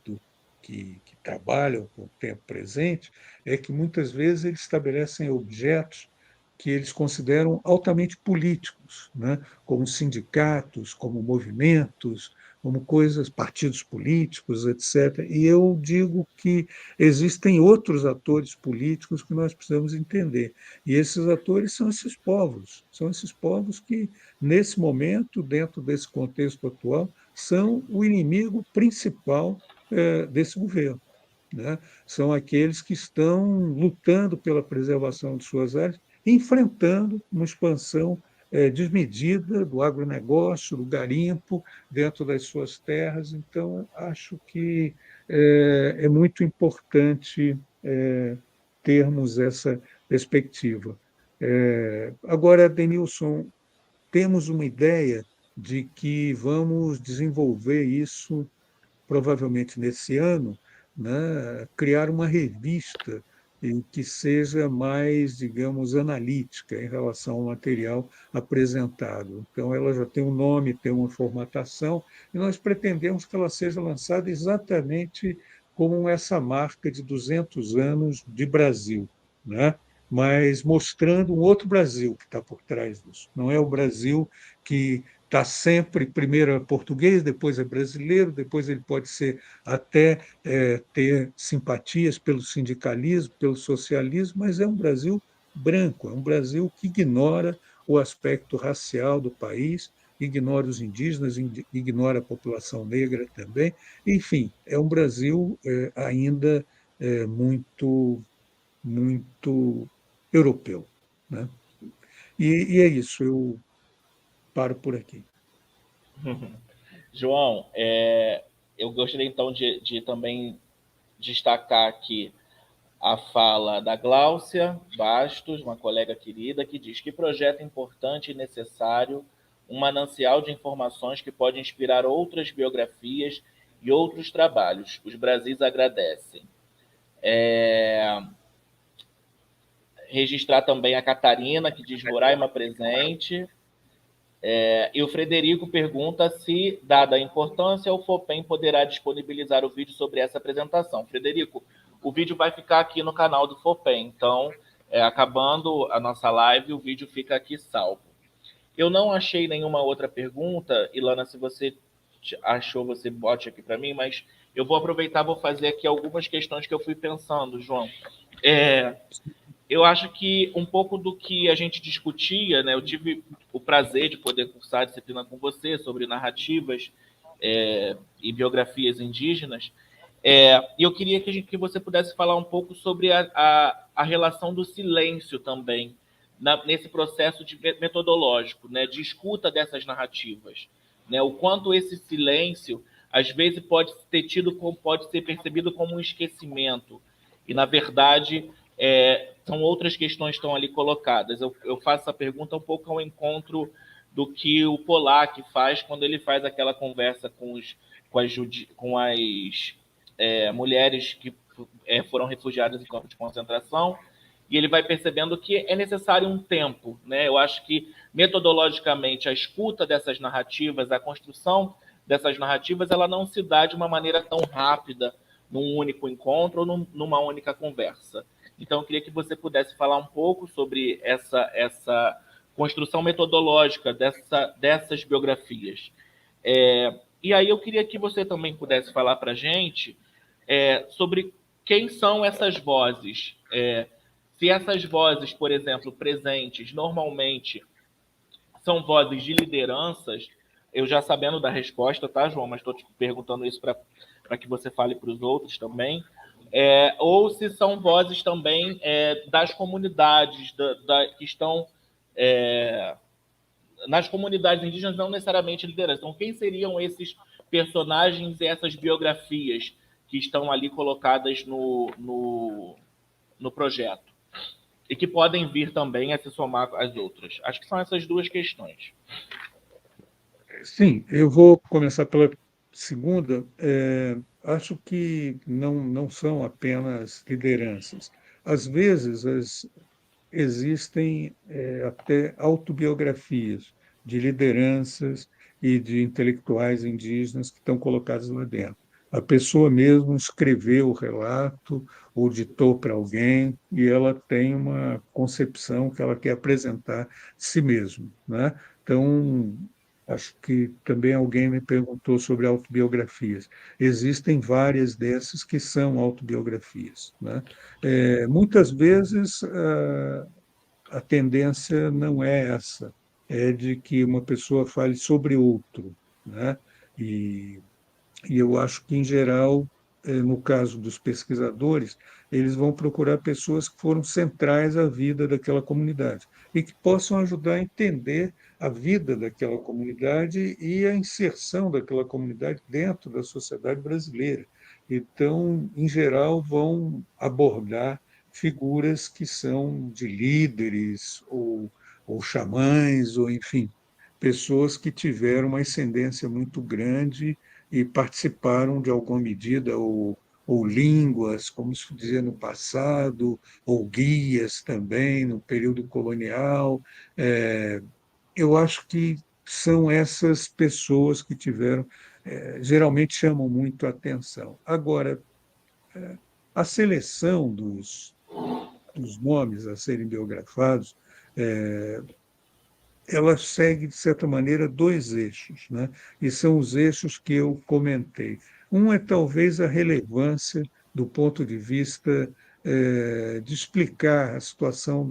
que trabalham com o tempo presente é que, muitas vezes, eles estabelecem objetos que eles consideram altamente políticos, né? Como sindicatos, como movimentos, como coisas, partidos políticos, etc. E eu digo que existem outros atores políticos que nós precisamos entender. E esses atores são esses povos que, nesse momento, dentro desse contexto atual, são o inimigo principal desse governo, né? São aqueles que estão lutando pela preservação de suas áreas, enfrentando uma expansão desmedida do agronegócio, do garimpo dentro das suas terras. Então, acho que é muito importante termos essa perspectiva. Agora, Denilson, temos uma ideia de que vamos desenvolver isso provavelmente nesse ano, né, criar uma revista em que seja mais, digamos, analítica em relação ao material apresentado. Então, ela já tem um nome, tem uma formatação, e nós pretendemos que ela seja lançada exatamente como essa marca de 200 anos de Brasil, né? Mas mostrando um outro Brasil que está por trás disso. Não é o Brasil que está sempre, primeiro é português, depois é brasileiro, depois ele pode ser até ter simpatias pelo sindicalismo, pelo socialismo, mas é um Brasil branco, é um Brasil que ignora o aspecto racial do país, ignora os indígenas, ignora a população negra também. Enfim, é um Brasil ainda muito, muito europeu, né? E é isso, eu paro por aqui. João, eu gostaria então de também destacar aqui a fala da Gláucia Bastos, uma colega querida, que diz que projeto importante e necessário, um manancial de informações que pode inspirar outras biografias e outros trabalhos. Os Brasis agradecem. Registrar também a Catarina, que diz Roraima presente. E o Frederico pergunta se, dada a importância, o FOPEM poderá disponibilizar o vídeo sobre essa apresentação. Frederico, o vídeo vai ficar aqui no canal do FOPEM, então, acabando a nossa live, o vídeo fica aqui salvo. Eu não achei nenhuma outra pergunta, Ilana, se você achou, você bote aqui para mim, mas eu vou aproveitar, vou fazer aqui algumas questões que eu fui pensando, João. Eu acho que um pouco do que a gente discutia, né? Eu tive o prazer de poder cursar a disciplina com você sobre narrativas e biografias indígenas, e eu queria que você pudesse falar um pouco sobre a relação do silêncio também, nesse processo metodológico, né? De escuta dessas narrativas, né? O quanto esse silêncio, às vezes, pode ser percebido como um esquecimento, e, na verdade, são outras questões que estão ali colocadas. Eu faço essa pergunta um pouco ao encontro do que o Polak faz quando ele faz aquela conversa com as mulheres que foram refugiadas em campos de concentração, e ele vai percebendo que é necessário um tempo, né? Eu acho que, metodologicamente, a escuta dessas narrativas, a construção dessas narrativas, ela não se dá de uma maneira tão rápida, num único encontro ou numa única conversa. Então, eu queria que você pudesse falar um pouco sobre essa construção metodológica dessas biografias. E aí eu queria que você também pudesse falar para a gente sobre quem são essas vozes. Se essas vozes, por exemplo, presentes, normalmente são vozes de lideranças, eu já sabendo da resposta, tá, João? Mas estou te perguntando isso para que você fale para os outros também. Ou se são vozes também das comunidades que estão nas comunidades indígenas, não necessariamente lideranças. Então, quem seriam esses personagens e essas biografias que estão ali colocadas no projeto? E que podem vir também a se somar às outras. Acho que são essas duas questões. Sim, eu vou começar pela segunda. Acho que não são apenas lideranças. Às vezes, existem até autobiografias de lideranças e de intelectuais indígenas que estão colocados lá dentro. A pessoa mesmo escreveu o relato ou ditou para alguém e ela tem uma concepção que ela quer apresentar de si mesma, né? Então, acho que também alguém me perguntou sobre autobiografias. Existem várias dessas que são autobiografias, né? Muitas vezes a tendência não é essa, é de que uma pessoa fale sobre outro, né? E e eu acho que, em geral, no caso dos pesquisadores, eles vão procurar pessoas que foram centrais à vida daquela comunidade e que possam ajudar a entender a vida daquela comunidade e a inserção daquela comunidade dentro da sociedade brasileira. Então, em geral, vão abordar figuras que são de líderes ou xamãs, ou, enfim, pessoas que tiveram uma ascendência muito grande e participaram de alguma medida, ou línguas, como se dizia no passado, ou guias também no período colonial. Eu acho que são essas pessoas que tiveram, geralmente chamam muito a atenção. Agora, a seleção dos nomes a serem biografados ela segue, de certa maneira, dois eixos, né? E são os eixos que eu comentei. Um é talvez a relevância do ponto de vista de explicar a situação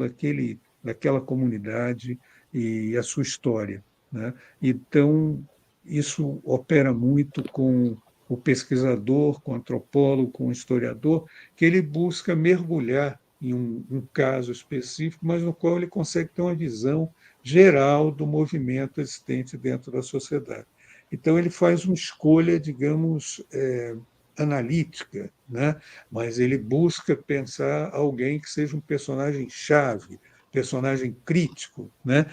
daquela comunidade e a sua história, né? Então, isso opera muito com o pesquisador, com o antropólogo, com o historiador, que ele busca mergulhar em um caso específico, mas no qual ele consegue ter uma visão geral do movimento existente dentro da sociedade. Então, ele faz uma escolha, digamos, analítica, né? Mas ele busca pensar alguém que seja um personagem-chave, personagem crítico, né?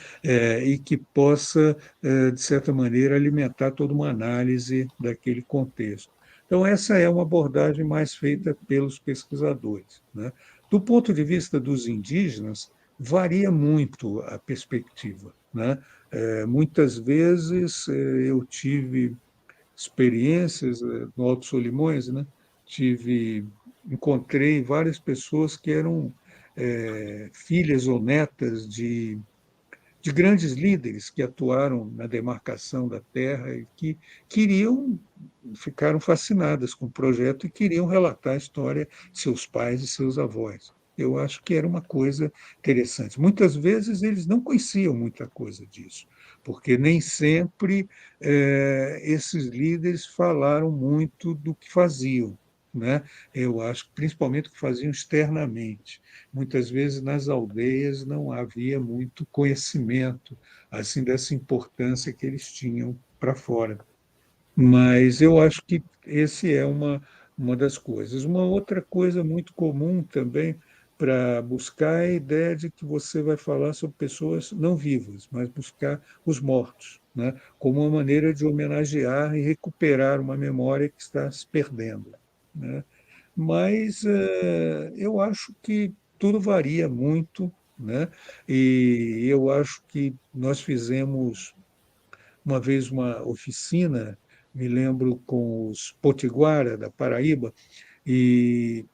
E que possa, de certa maneira, alimentar toda uma análise daquele contexto. Então, essa é uma abordagem mais feita pelos pesquisadores, né? Do ponto de vista dos indígenas, varia muito a perspectiva, né? Muitas vezes eu tive experiências no Alto Solimões, né? Encontrei várias pessoas que eram filhas ou netas de grandes líderes que atuaram na demarcação da terra e que queriam, ficaram fascinadas com o projeto e queriam relatar a história de seus pais e seus avós. Eu acho que era uma coisa interessante. Muitas vezes eles não conheciam muita coisa disso, porque nem sempre esses líderes falaram muito do que faziam, né? Eu acho que principalmente o que faziam externamente. Muitas vezes nas aldeias não havia muito conhecimento assim dessa importância que eles tinham para fora. Mas eu acho que esse é uma das coisas. Uma outra coisa muito comum também para buscar é a ideia de que você vai falar sobre pessoas não vivas, mas buscar os mortos, né? Como uma maneira de homenagear e recuperar uma memória que está se perdendo, né? Mas eu acho que tudo varia muito, né? E eu acho que nós fizemos uma vez uma oficina, me lembro, com os Potiguara, da Paraíba, e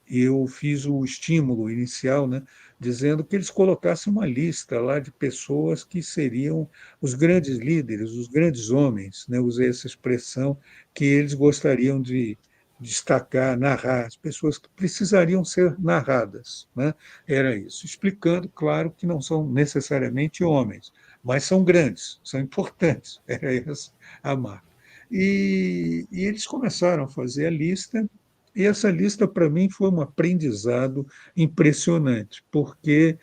eu fiz o estímulo inicial, né, dizendo que eles colocassem uma lista lá de pessoas que seriam os grandes líderes, os grandes homens, né, usei essa expressão, que eles gostariam de destacar, narrar, as pessoas que precisariam ser narradas, né? Era isso, explicando, claro, que não são necessariamente homens, mas são grandes, são importantes, era essa a marca. E eles começaram a fazer a lista, e essa lista, para mim, foi um aprendizado impressionante, porque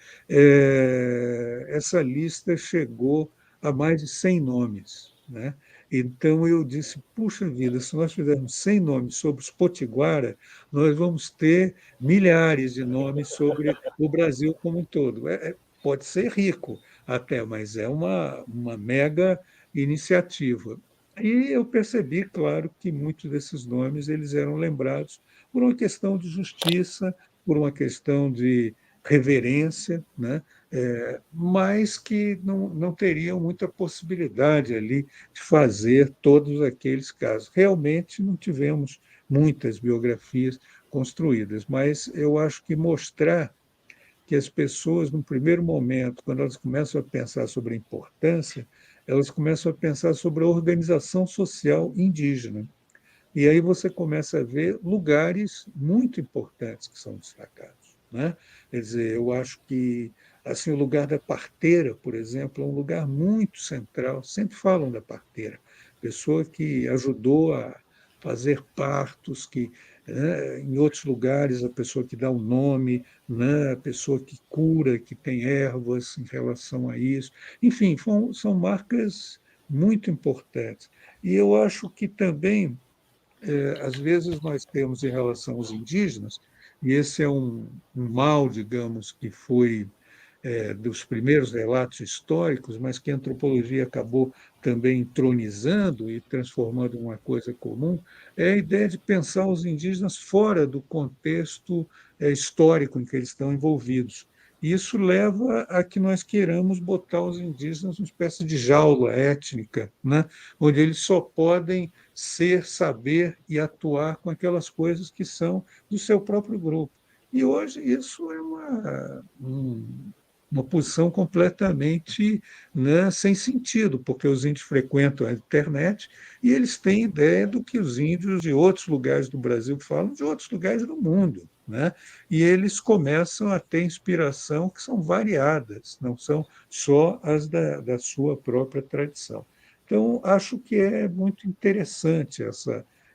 essa lista chegou a mais de 100 nomes, né? Então eu disse, puxa vida, se nós fizermos 100 nomes sobre os Potiguara, nós vamos ter milhares de nomes sobre o Brasil como um todo. Pode ser rico até, mas é uma mega iniciativa. E eu percebi, claro, que muitos desses nomes eles eram lembrados por uma questão de justiça, por uma questão de reverência, né? mas que não teriam muita possibilidade ali de fazer todos aqueles casos. Realmente não tivemos muitas biografias construídas, mas eu acho que mostrar que as pessoas, no primeiro momento, quando elas começam a pensar sobre a importância, elas começam a pensar sobre a organização social indígena. E aí você começa a ver lugares muito importantes que são destacados, né? Quer dizer, eu acho que assim o lugar da parteira, por exemplo, é um lugar muito central. Sempre falam da parteira, pessoa que ajudou a fazer partos, que em outros lugares a pessoa que dá o nome, né? A pessoa que cura, que tem ervas em relação a isso. Enfim, são marcas muito importantes. E eu acho que também às vezes nós temos em relação aos indígenas, e esse é um mal, digamos, que foi dos primeiros relatos históricos, mas que a antropologia acabou também entronizando e transformando em uma coisa comum, é a ideia de pensar os indígenas fora do contexto histórico em que eles estão envolvidos. E isso leva a que nós queiramos botar os indígenas numa espécie de jaula étnica, né? Onde eles só podem ser, saber e atuar com aquelas coisas que são do seu próprio grupo. E hoje isso é uma posição completamente, né, sem sentido, porque os índios frequentam a internet e eles têm ideia do que os índios de outros lugares do Brasil falam, de outros lugares do mundo. Né? E eles começam a ter inspiração que são variadas, não são só as da sua própria tradição. Então, acho que é muito interessante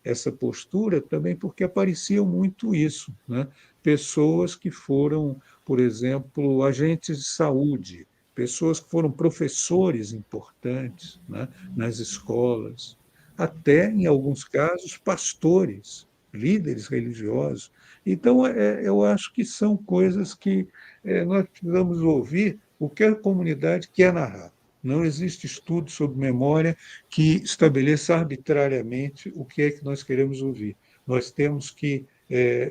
essa postura também, porque aparecia muito isso, né? Pessoas que foram, por exemplo, agentes de saúde, pessoas que foram professores importantes, né, nas escolas, até, em alguns casos, pastores, líderes religiosos. Então, eu acho que são coisas que nós precisamos ouvir o que a comunidade quer narrar. Não existe estudo sobre memória que estabeleça arbitrariamente o que é que nós queremos ouvir. Nós temos que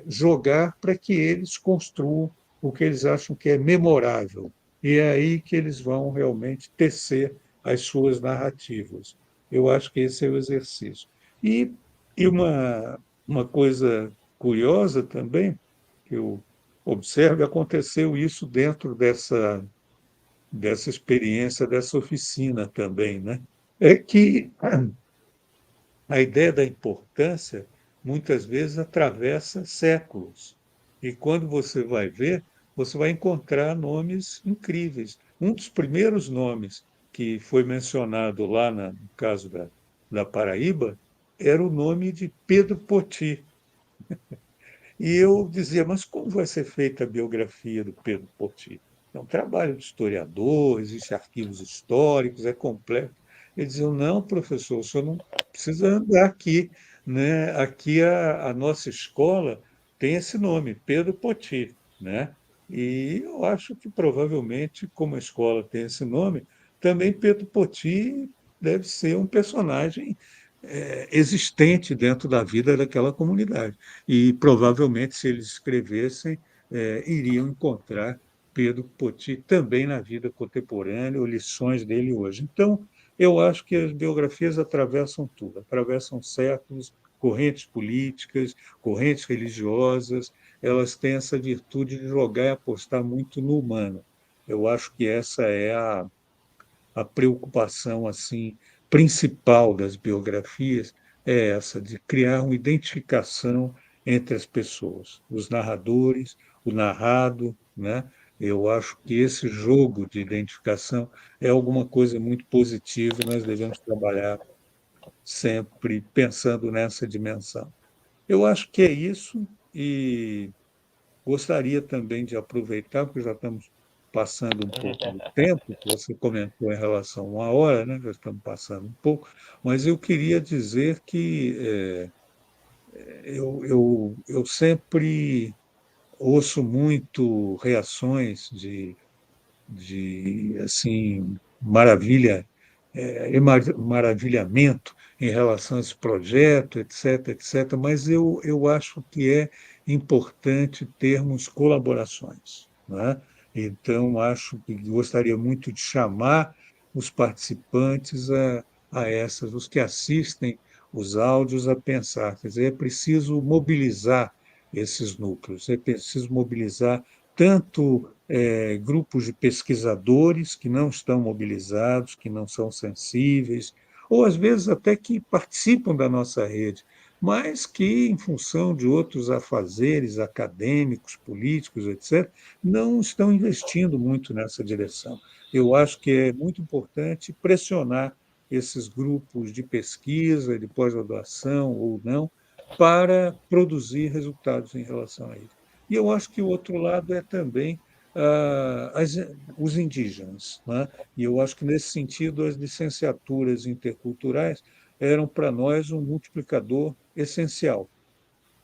jogar para que eles construam o que eles acham que é memorável. E é aí que eles vão realmente tecer as suas narrativas. Eu acho que esse é o exercício. E, e uma coisa curiosa também, que eu observo, aconteceu isso dentro dessa experiência, dessa oficina também, né? É que a ideia da importância muitas vezes atravessa séculos. E quando você vai ver, você vai encontrar nomes incríveis. Um dos primeiros nomes que foi mencionado lá no caso da Paraíba era o nome de Pedro Poti. E eu dizia, mas como vai ser feita a biografia do Pedro Poti? É um trabalho de historiador, existem arquivos históricos, é complexo. Eles diziam, não, professor, o senhor não precisa andar aqui. Né? Aqui a nossa escola tem esse nome, Pedro Poti. Né? E eu acho que provavelmente, como a escola tem esse nome, também Pedro Poti deve ser um personagem existente dentro da vida daquela comunidade. E provavelmente, se eles escrevessem, iriam encontrar Pedro Poti também na vida contemporânea, ou lições dele hoje. Então, eu acho que as biografias atravessam tudo, atravessam séculos, correntes políticas, correntes religiosas, elas têm essa virtude de jogar e apostar muito no humano. Eu acho que essa é a preocupação assim principal das biografias é essa de criar uma identificação entre as pessoas, os narradores, o narrado, né? Eu acho que esse jogo de identificação é alguma coisa muito positiva e nós devemos trabalhar sempre pensando nessa dimensão. Eu acho que é isso e gostaria também de aproveitar, porque já estamos passando um pouco do tempo, que você comentou em relação a 1 hora, né? Já estamos passando um pouco, mas eu queria dizer que eu sempre ouço muito reações de assim, maravilha, maravilhamento em relação a esse projeto, etc., etc., mas eu acho que é importante termos colaborações. Né? Então, acho que gostaria muito de chamar os participantes os que assistem os áudios a pensar. Quer dizer, é preciso mobilizar esses núcleos, é preciso mobilizar tanto grupos de pesquisadores que não estão mobilizados, que não são sensíveis, ou às vezes até que participam da nossa rede, mas que, em função de outros afazeres acadêmicos, políticos, etc., não estão investindo muito nessa direção. Eu acho que é muito importante pressionar esses grupos de pesquisa, de pós-graduação ou não, para produzir resultados em relação a isso. E eu acho que o outro lado é também os indígenas, né? E eu acho que, nesse sentido, as licenciaturas interculturais eram para nós um multiplicador essencial.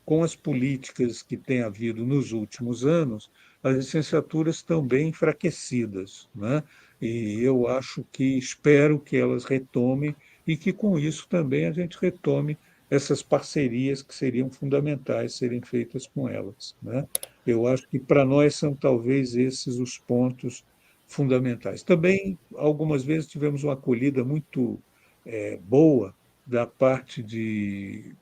Com as políticas que tem havido nos últimos anos, as licenciaturas estão bem enfraquecidas, né? E eu acho que espero que elas retomem e que com isso também a gente retome essas parcerias que seriam fundamentais serem feitas com elas, né? Eu acho que para nós são talvez esses os pontos fundamentais. Também algumas vezes tivemos uma acolhida muito boa da parte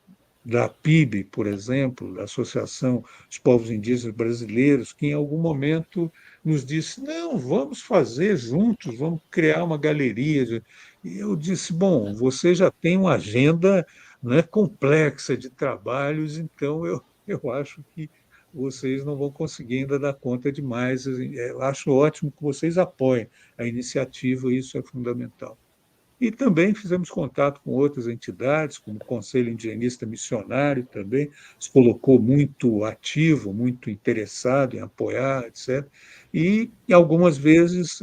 da PIB, por exemplo, da Associação dos Povos Indígenas Brasileiros, que em algum momento nos disse: não, vamos fazer juntos, vamos criar uma galeria. E eu disse: bom, você já tem uma agenda, né, complexa de trabalhos, então eu acho que vocês não vão conseguir ainda dar conta de mais. Eu acho ótimo que vocês apoiem a iniciativa, isso é fundamental. E também fizemos contato com outras entidades, como o Conselho Indigenista Missionário também, se colocou muito ativo, muito interessado em apoiar, etc. E algumas vezes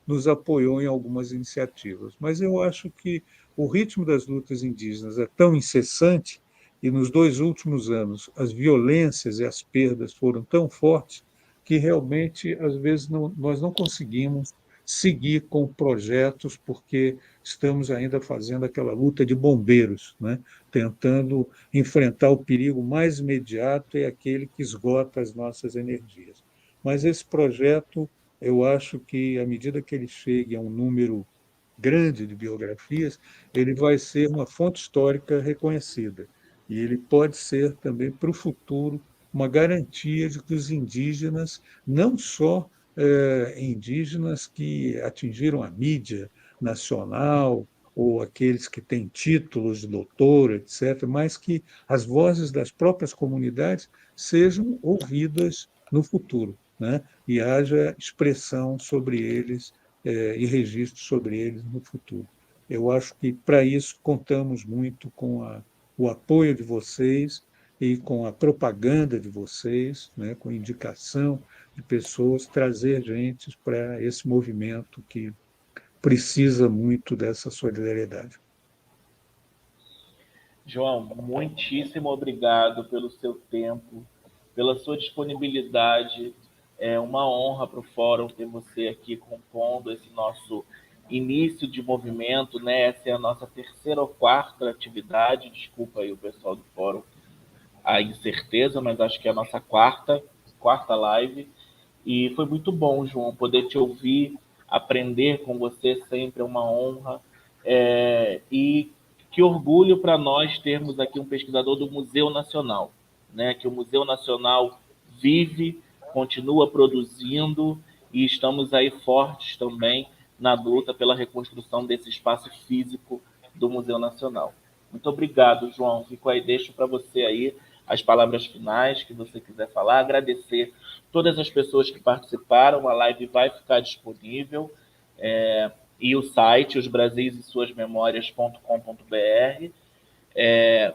nos apoiou em algumas iniciativas. Mas eu acho que o ritmo das lutas indígenas é tão incessante e nos 2 últimos anos as violências e as perdas foram tão fortes que realmente, às vezes, nós não conseguimos seguir com projetos porque estamos ainda fazendo aquela luta de bombeiros, né? Tentando enfrentar o perigo mais imediato é aquele que esgota as nossas energias. Mas esse projeto, eu acho que, à medida que ele chegue a um número grande de biografias, ele vai ser uma fonte histórica reconhecida. E ele pode ser também, para o futuro, uma garantia de que os indígenas, não só indígenas que atingiram a mídia nacional, ou aqueles que têm títulos de doutor, etc., mas que as vozes das próprias comunidades sejam ouvidas no futuro, né? E haja expressão sobre eles e registro sobre eles no futuro. Eu acho que, para isso, contamos muito com o apoio de vocês e com a propaganda de vocês, né, com a indicação de pessoas, trazer gente para esse movimento que precisa muito dessa solidariedade. João, muitíssimo obrigado pelo seu tempo, pela sua disponibilidade. É uma honra para o Fórum ter você aqui compondo esse nosso início de movimento, né? Essa é a nossa terceira ou quarta atividade. Desculpa aí o pessoal do Fórum a incerteza, mas acho que é a nossa quarta live. E foi muito bom, João, poder te ouvir, aprender com você sempre é uma honra. E que orgulho para nós termos aqui um pesquisador do Museu Nacional, né? Que o Museu Nacional vive, continua produzindo e estamos aí fortes também na luta pela reconstrução desse espaço físico do Museu Nacional. Muito obrigado, João. Fico aí, deixo para você aí as palavras finais que você quiser falar. Agradecer todas as pessoas que participaram. A live vai ficar disponível. E o site, osbrasilessuasmemórias.com.br.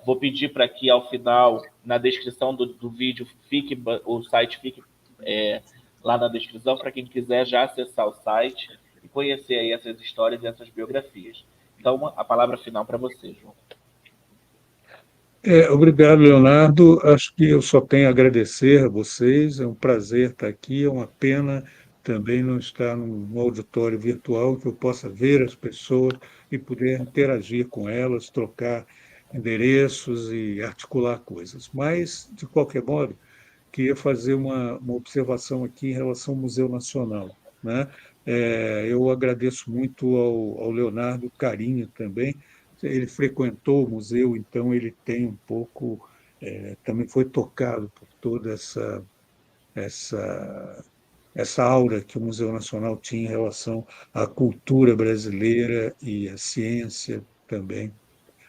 Vou pedir para que, ao final, na descrição do vídeo, o site fique lá na descrição, para quem quiser já acessar o site e conhecer aí essas histórias e essas biografias. Então, a palavra final para você, João. Obrigado, Leonardo. Acho que eu só tenho a agradecer a vocês. É um prazer estar aqui. É uma pena também não estar num auditório virtual que eu possa ver as pessoas e poder interagir com elas, trocar endereços e articular coisas. Mas, de qualquer modo, queria fazer uma observação aqui em relação ao Museu Nacional, né? Eu agradeço muito ao Leonardo o carinho também. Ele frequentou o museu, então ele tem um pouco, também foi tocado por toda essa, essa aura que o Museu Nacional tinha em relação à cultura brasileira e à ciência também.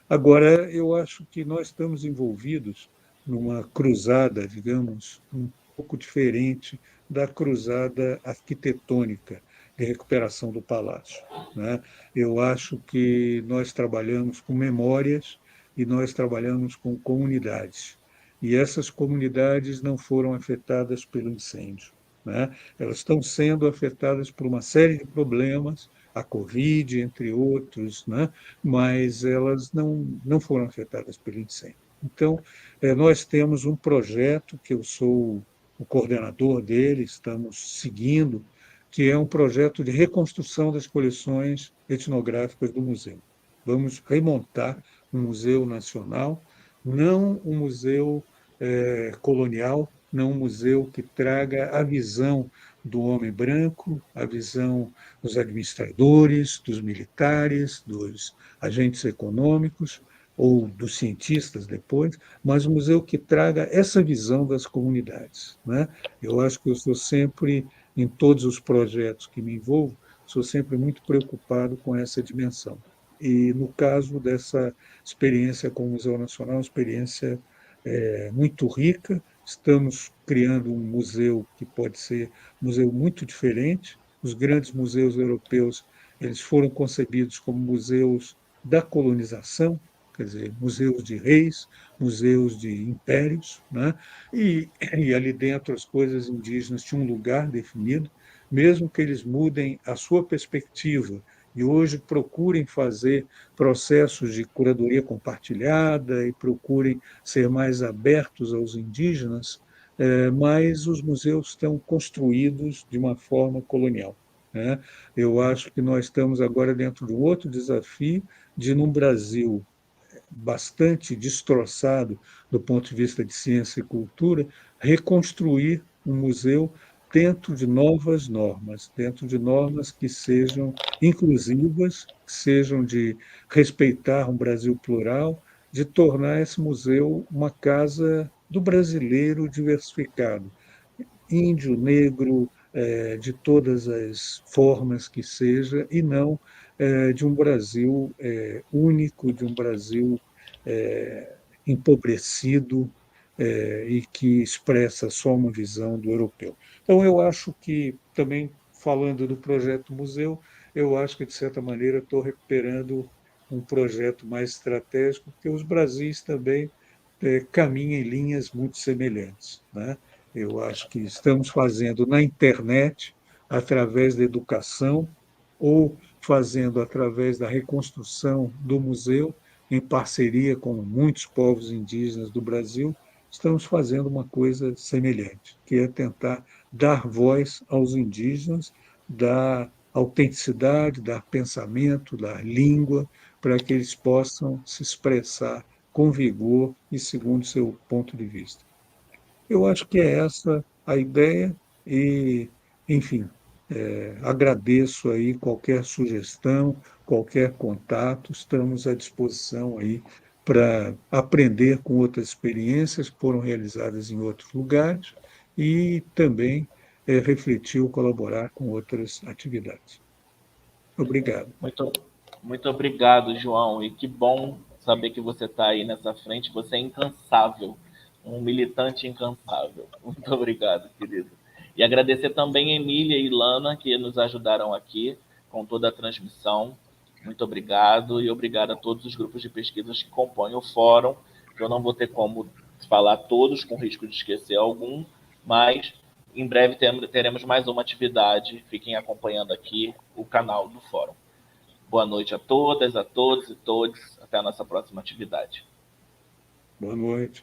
Agora, eu acho que nós estamos envolvidos numa cruzada, digamos, um pouco diferente da cruzada arquitetônica de recuperação do palácio, né? Eu acho que nós trabalhamos com memórias e nós trabalhamos com comunidades. E essas comunidades não foram afetadas pelo incêndio, né? Elas estão sendo afetadas por uma série de problemas, a Covid, entre outros, né? Mas elas não foram afetadas pelo incêndio. Então, nós temos um projeto que eu sou o coordenador dele, estamos seguindo, que é um projeto de reconstrução das coleções etnográficas do museu. Vamos remontar um museu nacional, não um museu colonial, não um museu que traga a visão do homem branco, a visão dos administradores, dos militares, dos agentes econômicos ou dos cientistas depois, mas um museu que traga essa visão das comunidades, né? Eu acho que eu sou sempre, em todos os projetos que me envolvo, sou sempre muito preocupado com essa dimensão. E no caso dessa experiência com o Museu Nacional, uma experiência muito rica. Estamos criando um museu que pode ser um museu muito diferente. Os grandes museus europeus, eles foram concebidos como museus da colonização, quer dizer, museus de reis, museus de impérios, né? E ali dentro as coisas indígenas tinham um lugar definido, mesmo que eles mudem a sua perspectiva e hoje procurem fazer processos de curadoria compartilhada e procurem ser mais abertos aos indígenas, mas os museus estão construídos de uma forma colonial, né? Eu acho que nós estamos agora dentro de um outro desafio de, num Brasil bastante destroçado do ponto de vista de ciência e cultura, reconstruir um museu dentro de novas normas, dentro de normas que sejam inclusivas, que sejam de respeitar um Brasil plural, de tornar esse museu uma casa do brasileiro diversificado, índio, negro, de todas as formas que seja, e não de um Brasil único, de um Brasil empobrecido e que expressa só uma visão do europeu. Então, eu acho que, também falando do projeto museu, eu acho que, de certa maneira, estou recuperando um projeto mais estratégico, porque os Brasis também caminham em linhas muito semelhantes, né? Eu acho que estamos fazendo na internet, através da educação, ou fazendo através da reconstrução do museu, em parceria com muitos povos indígenas do Brasil, estamos fazendo uma coisa semelhante, que é tentar dar voz aos indígenas, dar autenticidade, dar pensamento, dar língua, para que eles possam se expressar com vigor e segundo o seu ponto de vista. Eu acho que é essa a ideia e, enfim, agradeço aí qualquer sugestão, qualquer contato, estamos à disposição aí para aprender com outras experiências que foram realizadas em outros lugares e também refletir ou colaborar com outras atividades. Obrigado. Muito, muito obrigado, João. E que bom saber que você está aí nessa frente. Você é incansável, um militante incansável. Muito obrigado, querido. E agradecer também a Emília e Ilana, que nos ajudaram aqui com toda a transmissão. Muito obrigado. E obrigado a todos os grupos de pesquisas que compõem o fórum. Eu não vou ter como falar todos, com risco de esquecer algum, mas em breve teremos mais uma atividade. Fiquem acompanhando aqui o canal do fórum. Boa noite a todas, a todos e todos. Até a nossa próxima atividade. Boa noite.